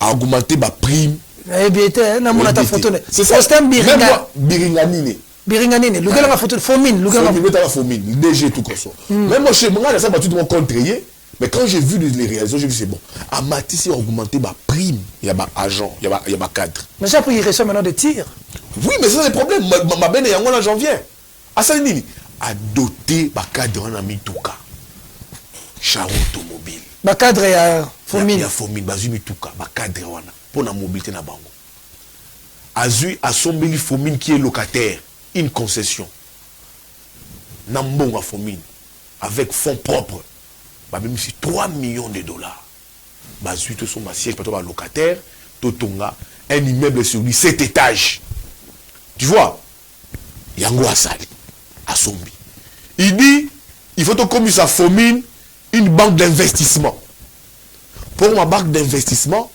A augmenté ma prime Eh bien, na mona ta photo. C'est ça. Même moi, Biringanine. Biringanine, le gars la photo de Fomine, le gars la Fomine, DG tout comme ça. Même moi chez moi, ça m'a tout le monde contré. Mais quand j'ai vu les réalisations, j'ai dit c'est bon. À Matisse, il a augmenté ma prime. Il y a ma agent, il y a ma cadre. Mais ça, il reçoit maintenant des tirs. Oui, mais c'est ça le problème. Ma benne est en j'en viens. À Salinini, a doté ma cadre en ami Touka. Char automobile. Ma cadre est à Fomine. Il y a Fomine, Bazumi Touka, ma cadre pour la mobilité na bango. Azui a Sombeli Fomine qui est locataire, une concession. Nambonga Fomine, avec fonds propres. Même si 3 millions de dollars. Bazui tout son siège pour locataire, Totonga, un immeuble sur lui, 7 étages. Tu vois, Yango Asali, à Sombi. Il dit, il faut comme ça Fomine une banque d'investissement. Pour ma banque d'investissement,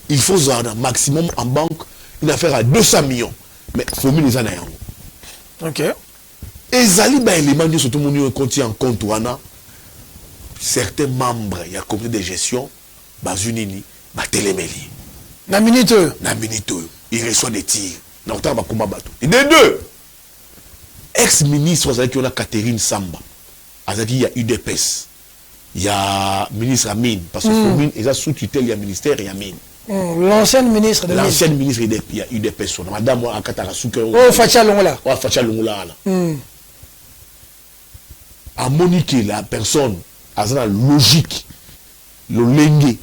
il faut un maximum en banque une affaire à 200 millions. Mais Fomine les en a. Ok. Et Zali, l'élément de tout le monde contient en compte certains membres, il y a comité de gestion, Bazunini, Téléméli. Na minute. Il reçoit des tirs. Et des deux, ex-ministre, qui a Catherine Samba, il y a UDPS, il y a ministre Amine, parce que Fomine, il y a sous-tutelle, il y a ministère, il y a Mine. L'ancienne ministre de l'ancienne ministre, il y a UDPS. Madame Akatara Souke. Oh, Fatia Longola. Oh, Fatia Longola. À Monique, la personne, a la logique, le lengue,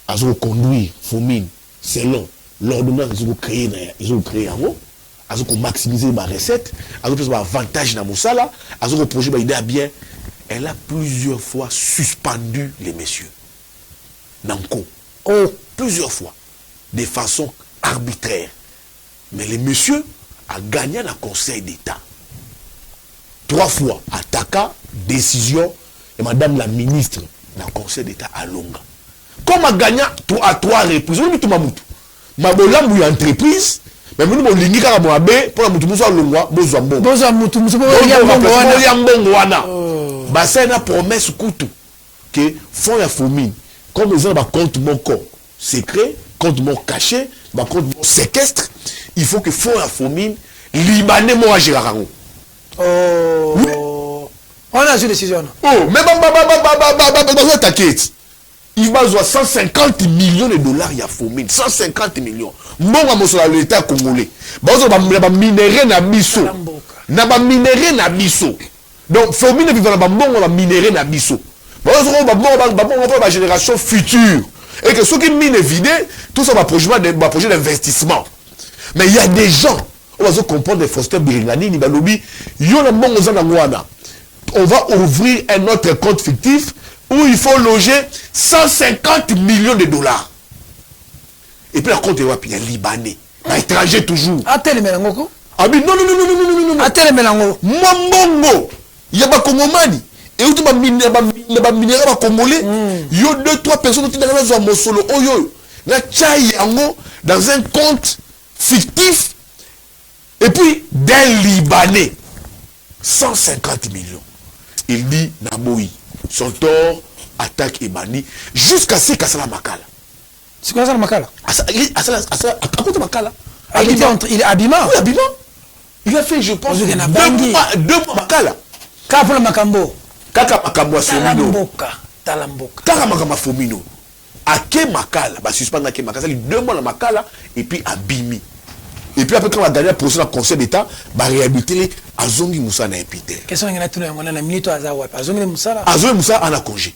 a conduire Fomine, selon l'ordonnance qu'ils ont créé en haut, a maximiser ma recette, a fait avantage dans mon salaire, a projet idée bien. Elle a plusieurs fois suspendu les messieurs. Nanko. Oh, plusieurs fois. De façon arbitraire. Mais les messieurs a gagné le Conseil d'État. 3 fois. Attaquant, décision, et madame la ministre, le Conseil d'État à Longa. Comme a gagné à 3 reprises, on dit tout ma moutou. Ma bolam ou entreprise, mais nous avons lingi kaka mo abe pour la moutou moussa longwa bozwa mbongo. Bozwa moutou moussa mbongo wana. Bah c'est une promesse koutou que fonds ya Fomine comme ils ont un compte mon corps secret, compte mon caché, un compte mon séquestre, il faut que fonds ya Fomine libanais moi Girarango. Oh. Oui. On a une décision. Oh, mais t'inquiète. Il va avoir 150 millions de dollars, il y a Fomine. 150 millions. Bon, à l'État congolais. Bah, minéré na biso. Na ba minéré na biso. Donc, Fomine vivant na bon minéré na biso. Bah, la génération future. Et que ceux qui minent vidé, tout ça va projet d'investissement. Mais il y a des gens, on va se comprendre des Foster Biringani, ni lobby, on va ouvrir un autre compte fictif où il faut loger 150 millions de dollars. Et puis la compte est il y a Libanais, étranger toujours. Ah, tel Melangoko? Ah, mais non. Ah, tel Melango. Mambongo. Il y a pas Congomani. Et où tu vas minérer à Congolais, il y a 2-3 personnes qui sont dans mon solo. Oh yo, la tchaï dans un compte fictif. Et puis, d'un Libanais, 150 millions. Il dit, Naboui, son tort, attaque Ebani, jusqu'à ce qu'à la Makala. C'est quoi ça, la Makala? À côté de Makala. Il est habillement. Oui, habillement. Il a fait, je pense, 2 mois Makala. Kapa la Makambo. Kaka Makambo à Fomino. Talamboka. Kaka Makambo à Fomino. Ake Makala, bah suspendre Ake Makala, il 2 mois la Makala, et puis à Bimi. Et puis après, quand la dernière procédure dans le Conseil d'État, bah réhabiliter à Zongi Moussa n'a impité. Qu'est-ce qu'on a tout le monde a minute à Zawa, à Zongi Moussa là. À Zongi Moussa en a congé.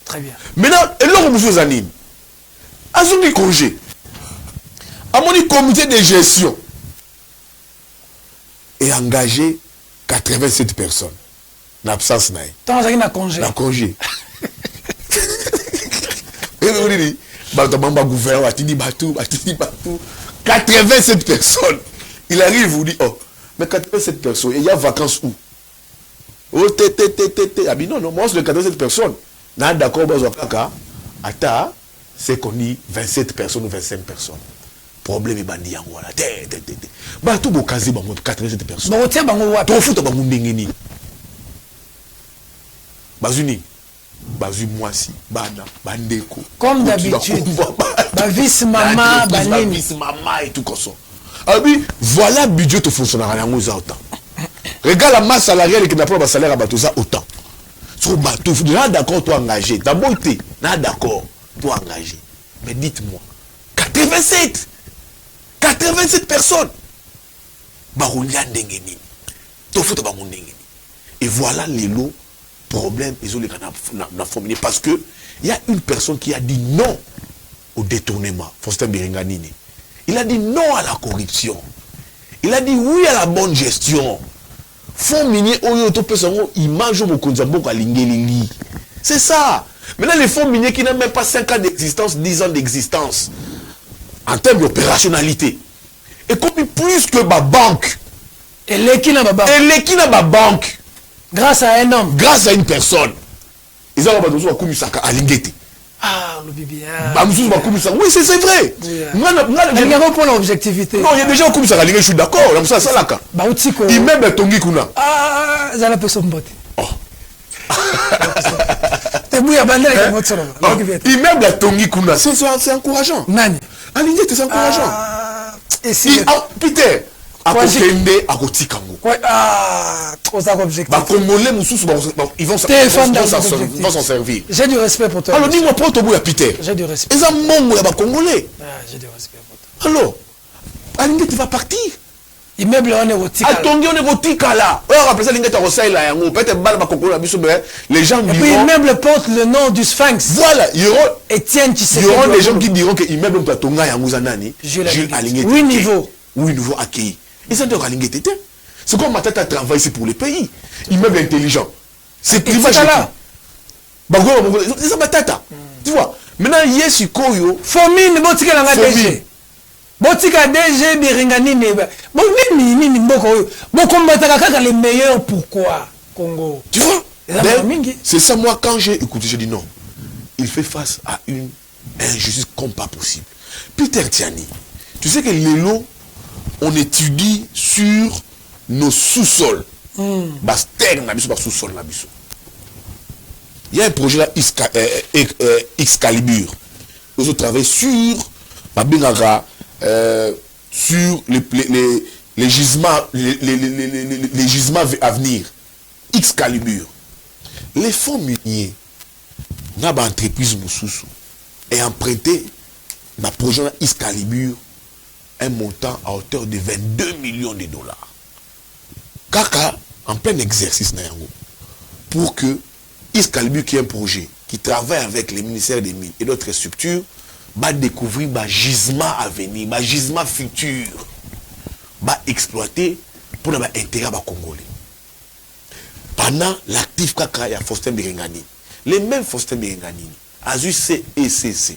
Très bien. Maintenant, et là, Moussa Zanim, à Zongi congé, à mon comité de gestion, est engagé 87 personnes. L'absence n'a pas. Tant a congé. La congé. Et on dit, bah, gouvernement, tu dis batou. 87 personnes. Il arrive, vous dit, oh, mais 87 personnes, il y a vacances où? Oh, ah, non, moi, c'est 87 personnes. Non, d'accord, c'est qu'on dit 27 personnes ou 25 personnes. Problème est bandit en voilà. Bah, tout le monde 87 personnes. Bon, tiens, bah, on va. Ton foot, bah, on Bazuni. bazui mwasi bana bandeko comme d'habitude ba vice maman banini vice maman et tout comme ça. Ah oui, voilà budget te fonctionnera yango za autant. Regarde la masse salariale qui n'a pas salaire à bateau ça autant. Sur bateau, là d'accord toi engagé. D'abord tu là d'accord toi engagé. Mais dites-moi 87 personnes. Ba roulia ndenge nini. To foto ba ndenge nini. Et voilà les lots problème ils ont les na formulé parce que il y a une personne qui a dit non au détournement. Faustin Biringanini. Il a dit non à la corruption. Il a dit oui à la bonne gestion. Fonds miniers, ils mangent au Konzambo à Lingelingi. C'est ça. Maintenant, les fonds miniers qui n'ont même pas 5 ans d'existence, 10 ans d'existence, en termes d'opérationnalité, et comme plus que ma banque. Et l'équipe n'a ma banque. Grâce à un homme. Grâce à une personne. Ils ont besoin de Kumisaka à Lingeti. Ah, le bibi. Oui, c'est vrai. Il y a un point d'objectivité. Non, il y a déjà un coup, je suis d'accord. Ça, c'est là. Il même Tongi Kuna. Ah, ça la personne botte. Il même la Tongi Kuna. C'est encourageant. Nani. C'est encourageant. Et si. Peter. Akokende akotikango. Ah, aux objectifs. Congolais ils vont s'en servir. J'ai du respect pour toi. Alors dis-moi pour toi Peter. J'ai du respect. Ils ont mongo ya Congolais. J'ai du respect pour toi. Alors, Alingue tu vas partir. Immeuble on est rotika. Atongi on est rotika là. Alors après ça Alingue ta rosaille là yango. Peut-être bal ba Congolais biso les gens diront. Et puis immeuble porte le nom du Sphinx. Voilà, il y aura Étienne Tshisekedi. Il y aura des gens qui diront que immeuble ta tonga yango zanani. Jules Alingue. Oui niveau. Oui nouveau accueilli. Ils ont encore Alingue tété. C'est comme ma tête à travailler ici pour les pays. Immeuble intelligent. C'est privé. C'est ça ma tête. Tu vois. Maintenant yes koyo. Famine botika la DG. Botika DG Biringani neba. Bon nini mboko oyo. Boko mataka kaka les meilleurs pourquoi Congo. Tu vois. C'est ça moi quand j'ai écouté j'ai dit non. Il fait face à une injustice comme pas possible. Peter Tiani. Tu sais que les lots on étudie sur nos sous-sols. Sous-sol. Il y a un projet là, Excalibur. Ils ont travaillé sur sur les gisements à venir. Excalibur. Les fonds miniers, n'a pas entreprise et emprunté dans le projet Excalibur un montant à hauteur de 22 millions de dollars. Kaka, en plein exercice, pour que Excalibur, qui est un projet qui travaille avec les ministères des Mines et d'autres structures, va découvrir un gisement à venir, un gisement futur, va exploiter pour l'intérêt des Congolais. Pendant l'actif Kaka, il y a Faustin Biringani. Les mêmes Faustin Biringani, AZUC et CC.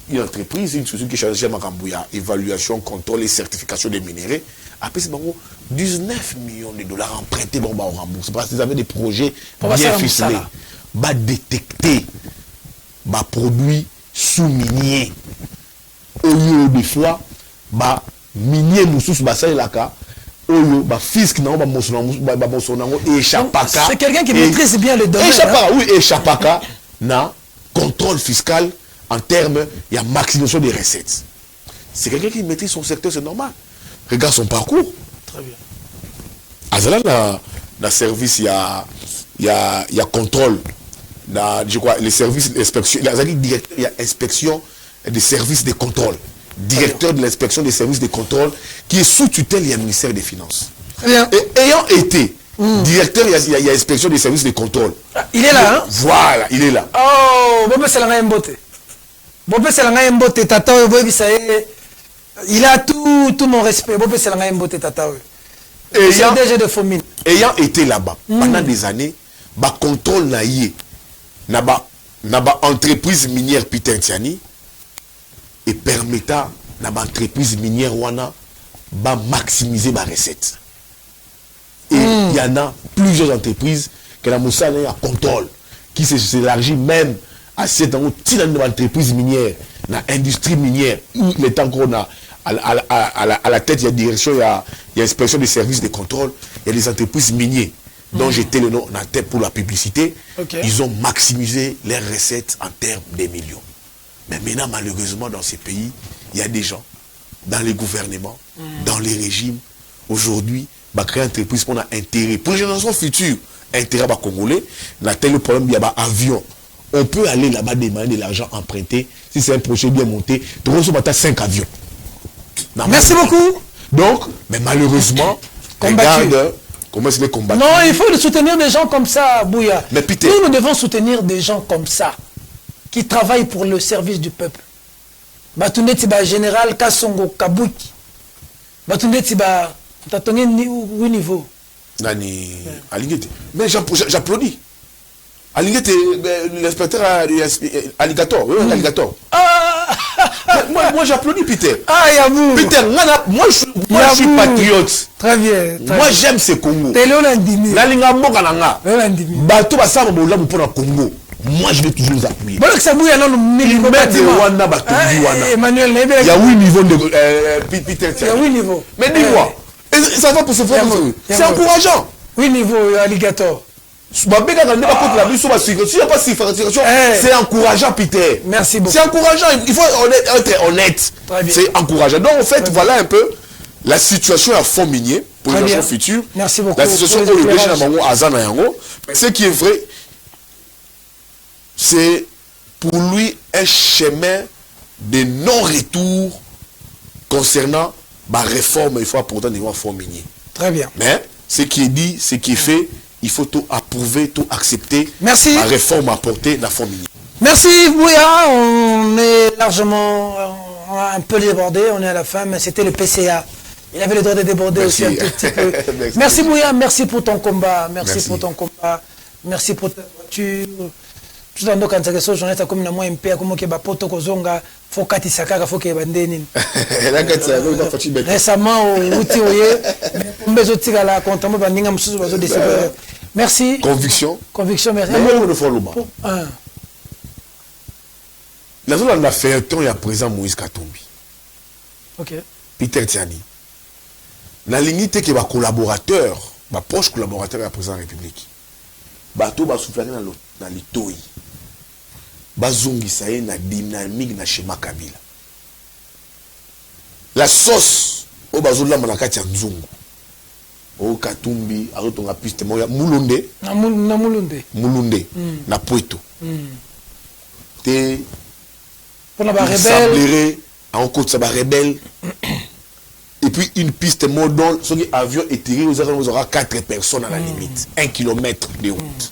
Une entreprise, une société qui est chargée de évaluation, contrôle et certification des minéraux, après c'est 19 millions de dollars empruntés au rembourse. Parce qu'ils avaient des projets bien ficelés. Va détecter les produits sous-miniers. Au lieu des fois, minier moussous, fisc, c'est quelqu'un qui maîtrise bien le domaine. Oui, et Chapaka, na contrôle fiscal. En termes, il y a maximisation des recettes. C'est quelqu'un qui maîtrise son secteur, c'est normal. Regarde son parcours. Très bien. Azala, dans le service, il y a contrôle. Je crois, les services d'inspection. Il y a inspection des services de contrôle. Directeur de l'inspection des services de contrôle, qui est sous tutelle du ministère des Finances. Bien. Et ayant été directeur, il y a inspection des services de contrôle. Il est là, hein? Voilà, il est là. Oh, c'est la même beauté. Il a tout mon respect. Ayant été là-bas pendant des années, contrôle na entreprise minière Peter Tiani et permettant na entreprise minière wana maximiser ma recette. Et il y en a plusieurs entreprises que la Moussa a contrôle qui s'élargit même à cette entreprise minière, dans l'industrie minière, il est encore à la tête, il y a direction, il y a inspection des services de contrôle, il y a des entreprises minières. dont j'étais le nom en tête pour la publicité, Okay. ils ont maximisé leurs recettes en termes des millions. Mais maintenant, malheureusement, dans ces pays, il y a des gens, dans les gouvernements, dans les régimes, aujourd'hui, bah, créer une entreprise pour un intérêt. Pour les générations futures, intérêt à Congolais, la tel problème, il y a un avion. On peut aller là-bas demander de l'argent emprunté. Si c'est un projet bien monté, tu reçois 5 avions. Merci beaucoup. Donc, mais malheureusement, Combattu. regarde comment c'est les combattus. Non, il faut soutenir des gens comme ça, Bouya. Mais Peter, nous devons soutenir des gens comme ça, qui travaillent pour le service du peuple. Batunde Tiba Général Kassongo Kabuki. Batunde Tiba, t'as donné où niveau? Nani, Alingete. Mais j'applaudis. Alingete, l'inspecteur Alligator. Oui, Alligator. Moi j'applaudis Peter. Ah, Yabou. Peter, moi je suis patriote. Très bien. Moi j'aime ce Congo. T'es là, l'indimi. La linga mboka nanga. L'indimi. Bato basama bola pour le Congo. Moi je vais toujours les appuyer. Bon, que ça bouille alors nous Emmanuel, il y a 8 niveaux de Peter. Il y a 8 niveaux. Mais dis-moi, ça va pour se faire. C'est encourageant. 8 niveaux, alligator. C'est encourageant, Peter. Merci beaucoup. C'est encourageant. Il faut être honnête. C'est encourageant. Donc, en fait, voilà un peu la situation à fond minier pour les générations futures. Merci beaucoup. La situation pour le ce qui est vrai, c'est pour lui un chemin de non-retour concernant la réforme. Il faut apporter un niveau à fond minier. Très bien. Mais ce qui est dit, ce qui est fait, il faut tout approuver, tout accepter. Merci. La réforme apportée la famille. Merci Bouya, on est largement un peu débordé, on est à la fin, mais c'était le PCA. Il avait le droit de déborder aussi un tout petit peu. Merci Bouya, merci pour ton combat, merci pour ton combat, merci pour ta voiture. Tout en quand ça journée comme na moi MP comme que ba poto kozonga faut katisaka faut que bandeni. Récemment au outil oye mbezo tigala kontambo bandinga mususu bazo décider. Merci. Conviction. Conviction, merci. La zone a fait un temps, il y a présent Moïse Katumbi. Ok. Peter Tiani. La ligne qui est ma collaborateur, ma proche collaborateur à présent en République. Bateau va souffler dans les toits. Bazongi ça est na dynamique na schéma Kabila. La sauce au bazola manakati nzungu. Au Katumbi, à l'autre piste, Moulunde. Na Moulunde. Moulunde. Na Puerto. Pour la rebelle. En côte, ça va rebelle. Et puis une piste modèle, sur l'avion est tiré, vous aurez 4 personnes à la limite. 1 kilomètre de route.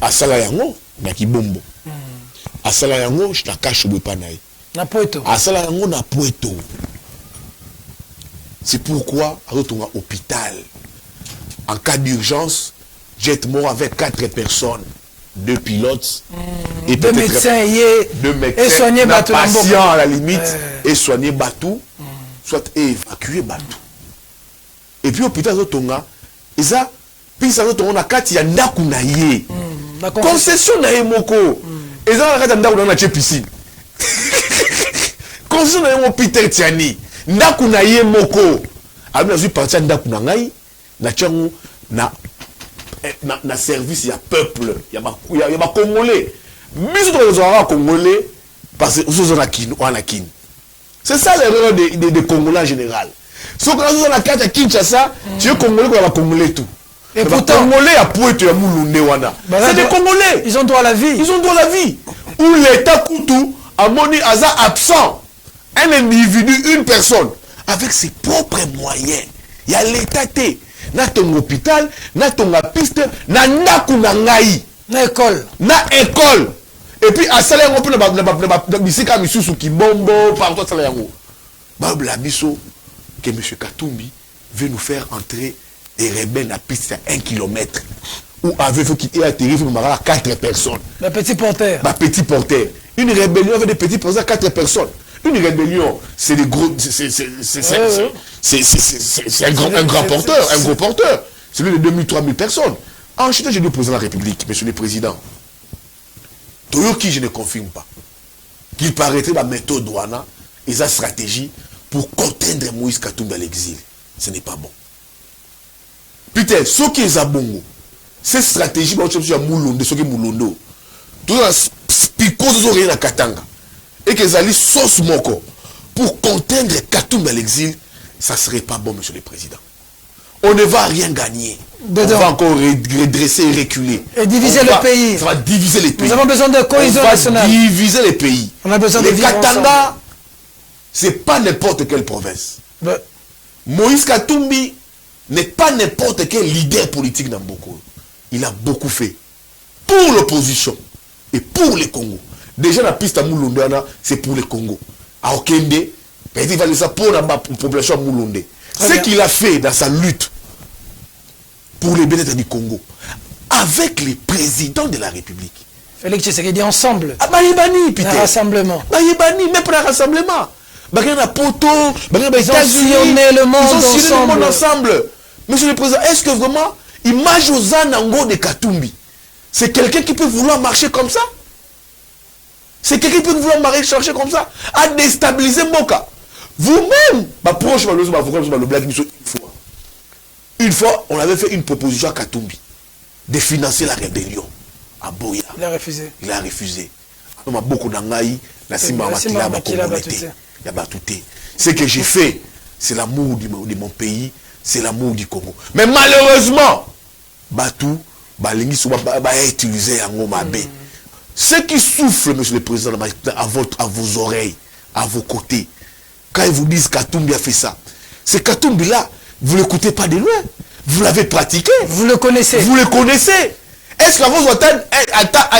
À Salayango, il y a Kibombo. À Salayango, je t'ai caché le panaï. Na Puerto. À Salayango, na Puerto. C'est pourquoi, à retourner à l'hôpital, en cas d'urgence, j'ai mort avec 4 personnes, 2 pilotes, et 2 médecins, et soigner Batou, patient à la limite, et soigner Batou, soit évacuer Batou. Et puis l'hôpital Zotonga, et ça, puis ça Zotonga, na kati ya ndaku na ye, concession na ye moko, et ça na kati ya ndaku na ye piscine, concession na ye moko Peter Tiani. Ndaku na ye moko abi na zui parti ndaku na ngai na tchangu na service ya peuple ya ba congolais biso to zo congolais parce que zo na kin wana kin. C'est ça l'erreur des congolais en général. So quand zo na kata Kinshasa tu es congolais ko ba congolais tout. Et pourtant congolais à Puerto ya Moulunde wana. C'est des congolais, ils ont droit à la vie. Ils ont droit à la vie. Où l'état Koutou a moni aza absent. Un individu, une personne, avec ses propres moyens. Il y a l'état, na ton hôpital, na ton piste, na ndaku na ngai. Na école. Na école. Et puis, à salaire, on peut na bisika misusu ki bombo, partout à salaire. Babla biso, que M. Katumbi veut nous faire entrer des rebelles à piste à 1 kilomètre. Ou avec qui est atterri, il y a 4 personnes. Le petit porteur. Ma petit porteur. Une rébellion avec des petits porteurs, 4 personnes. Une rébellion, c'est des gros. C'est un grand porteur, un gros porteur. Celui de 2000-3000 personnes. Ensuite, j'ai dit au président de la République, monsieur le président, Toyoki, je ne confirme pas qu'il paraîtrait la méthode douana et sa stratégie pour contraindre Moïse Katumbi à l'exil. Ce n'est pas bon. Peter, ce qui est à bongo, cette stratégie, c'est Moulondo, ce qui est Moulondo. Tout ça, Picos rien à Katanga. Et que Zali sauce moko pour conteindre Katumbi à l'exil, ça serait pas bon, monsieur le président. On ne va rien gagner. On va encore redresser et reculer. Et diviser le pays. Ça va diviser les pays. Nous avons besoin de cohésion nationale. Diviser les pays. On a besoin de vivre Katanga, c'est pas n'importe quelle province. Moïse Katumbi n'est pas n'importe quel leader politique dans Boko. Il a beaucoup fait pour l'opposition et pour les Congo. Déjà la piste à Moulondana, c'est pour les Congo. À Okende, il va laisser pour la population à Moulondé. Ce qu'il a fait dans sa lutte pour les bien-être du Congo, avec les présidents de la République. Félix Tshisekedi ensemble. Ah, Maïbani, un rassemblement. Maïbani, même pour un rassemblement. Ils ont sillonné le monde ensemble. Monsieur le Président, est-ce que vraiment, image aux Anango de Katumbi, c'est quelqu'un qui peut vouloir marcher comme ça? C'est quelqu'un qui peut vouloir marcher comme ça, à déstabiliser Mboka. Vous-même, une fois, on avait fait une proposition à Katumbi de financer la rébellion à Boya. Il a refusé. Il a refusé. On a beaucoup d'angaï, la Simba ce que j'ai fait, c'est l'amour de mon pays, c'est l'amour du Congo. Mais malheureusement, Batou, Balingi va utiliser un mot mabé. Ceux qui souffrent, monsieur le président, à vos oreilles, à vos côtés, quand ils vous disent Katumbi a fait ça, c'est Katumbi là, vous ne l'écoutez pas de loin. Vous l'avez pratiqué. Vous le connaissez. Vous le connaissez. Est-ce que vous avez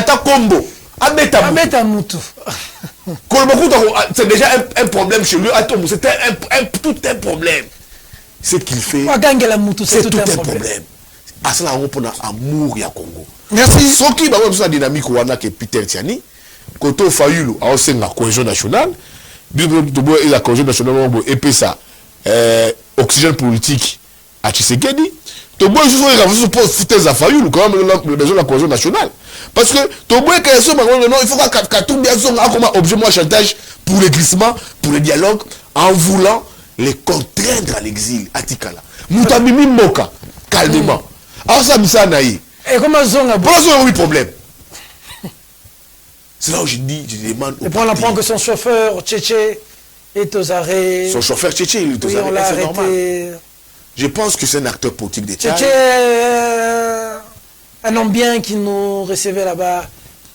un combo? C'est déjà un problème chez lui. C'est tout un problème. Ce qu'il fait, c'est tout un problème. À cela, on a amour ya Congo. Merci. Ce qui va avoir une dynamique que Peter Tiani, quand on fait la cohésion nationale, la cohésion nationale, et puis ça, oxygène politique à Tshisekedi, tu vois, je suis à Fayoulou, quand même, la cohésion nationale. Parce que, tu vois, il faut que comme objet de chantage pour les glissements, pour le dialogue, en voulant les contraindre à l'exil, à Tikala. Moutabimi Moka, calmement. Alors ça, ça naïe. Et comment ça a eu problème? C'est là où je dis, je demande. Et puis on apprend que son chauffeur, Tchétché, est aux arrêts. Son chauffeur, Tchétché, il est aux arrêts. C'est normal. Je pense que c'est un acteur politique d'État. Tchétché, un homme bien qui nous recevait là-bas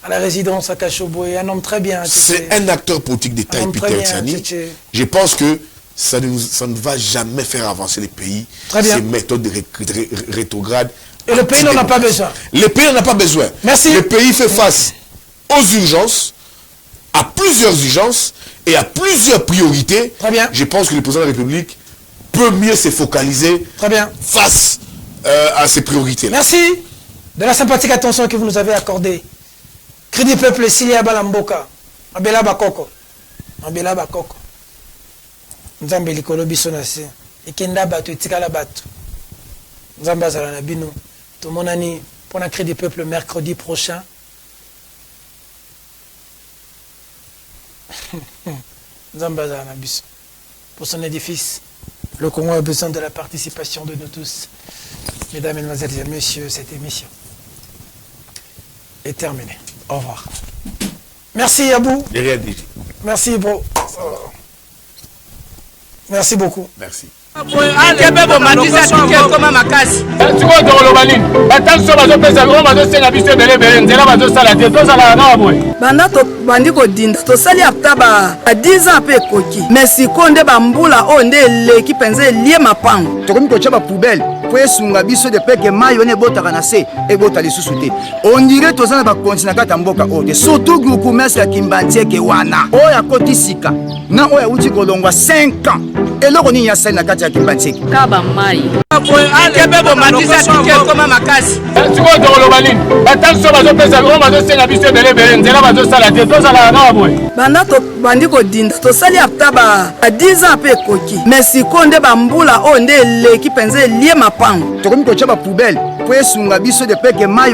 à la résidence à Kachoboé, un homme très bien. C'est un acteur politique d'État, Peter Tiani. Je pense que ça ne va jamais faire avancer les pays. Ces méthodes rétrogrades. Et le pays n'en a pas besoin. Le pays n'en a pas besoin. Merci. Le pays fait face aux urgences, à plusieurs urgences et à plusieurs priorités. Très bien. Je pense que le président de la République peut mieux se focaliser face à ces priorités. Merci de la sympathique attention que vous nous avez accordée. Cri du peuple, Silia Balamboka, Abela Bakoko, Abela Bakoko. Nzambe likolo biso na se, ekenda bato etikala bato. Nzambe azala na bino. Tout mon année pour la cri du peuple mercredi prochain. Nzambe azala na biso. Pour son édifice, le Congo a besoin de la participation de nous tous. Mesdames, Mesdemoiselles et Messieurs, cette émission est terminée. Au revoir. Merci Abou. Merci bro. Merci beaucoup. Merci. banda tobandi kodinda tosali ata ba 10 ans mpe ekoki mais sikoyo nde bambula oyo nde eleki mpenza elie mapango tokomi kotya bapoubele po esunga biso de peke mai wana ebotaka na se ebota lisusu te ondire toza na bakonzi na kati ya mboka oyo te surtout groupe mese ya kimbantieke wana oyo akoti sika na oyo awuti kolongwa 5 ans eloko nini asali na kati ya kimbantieke kaba mai kebe bomatisa tike ekoma makasi sikoyo tokoloba nini batanso bazopesa oyo bazosenga biso ebelebele nzela bazosala te tozalaka kaka boye banda tobandi kodinda tosali ata ba 10 ans mpe ekoki mais sikoyo nde bambula oyo nde eleki mpenza elie mapango tokomi kotya bapoubele po esunga biso de peke mai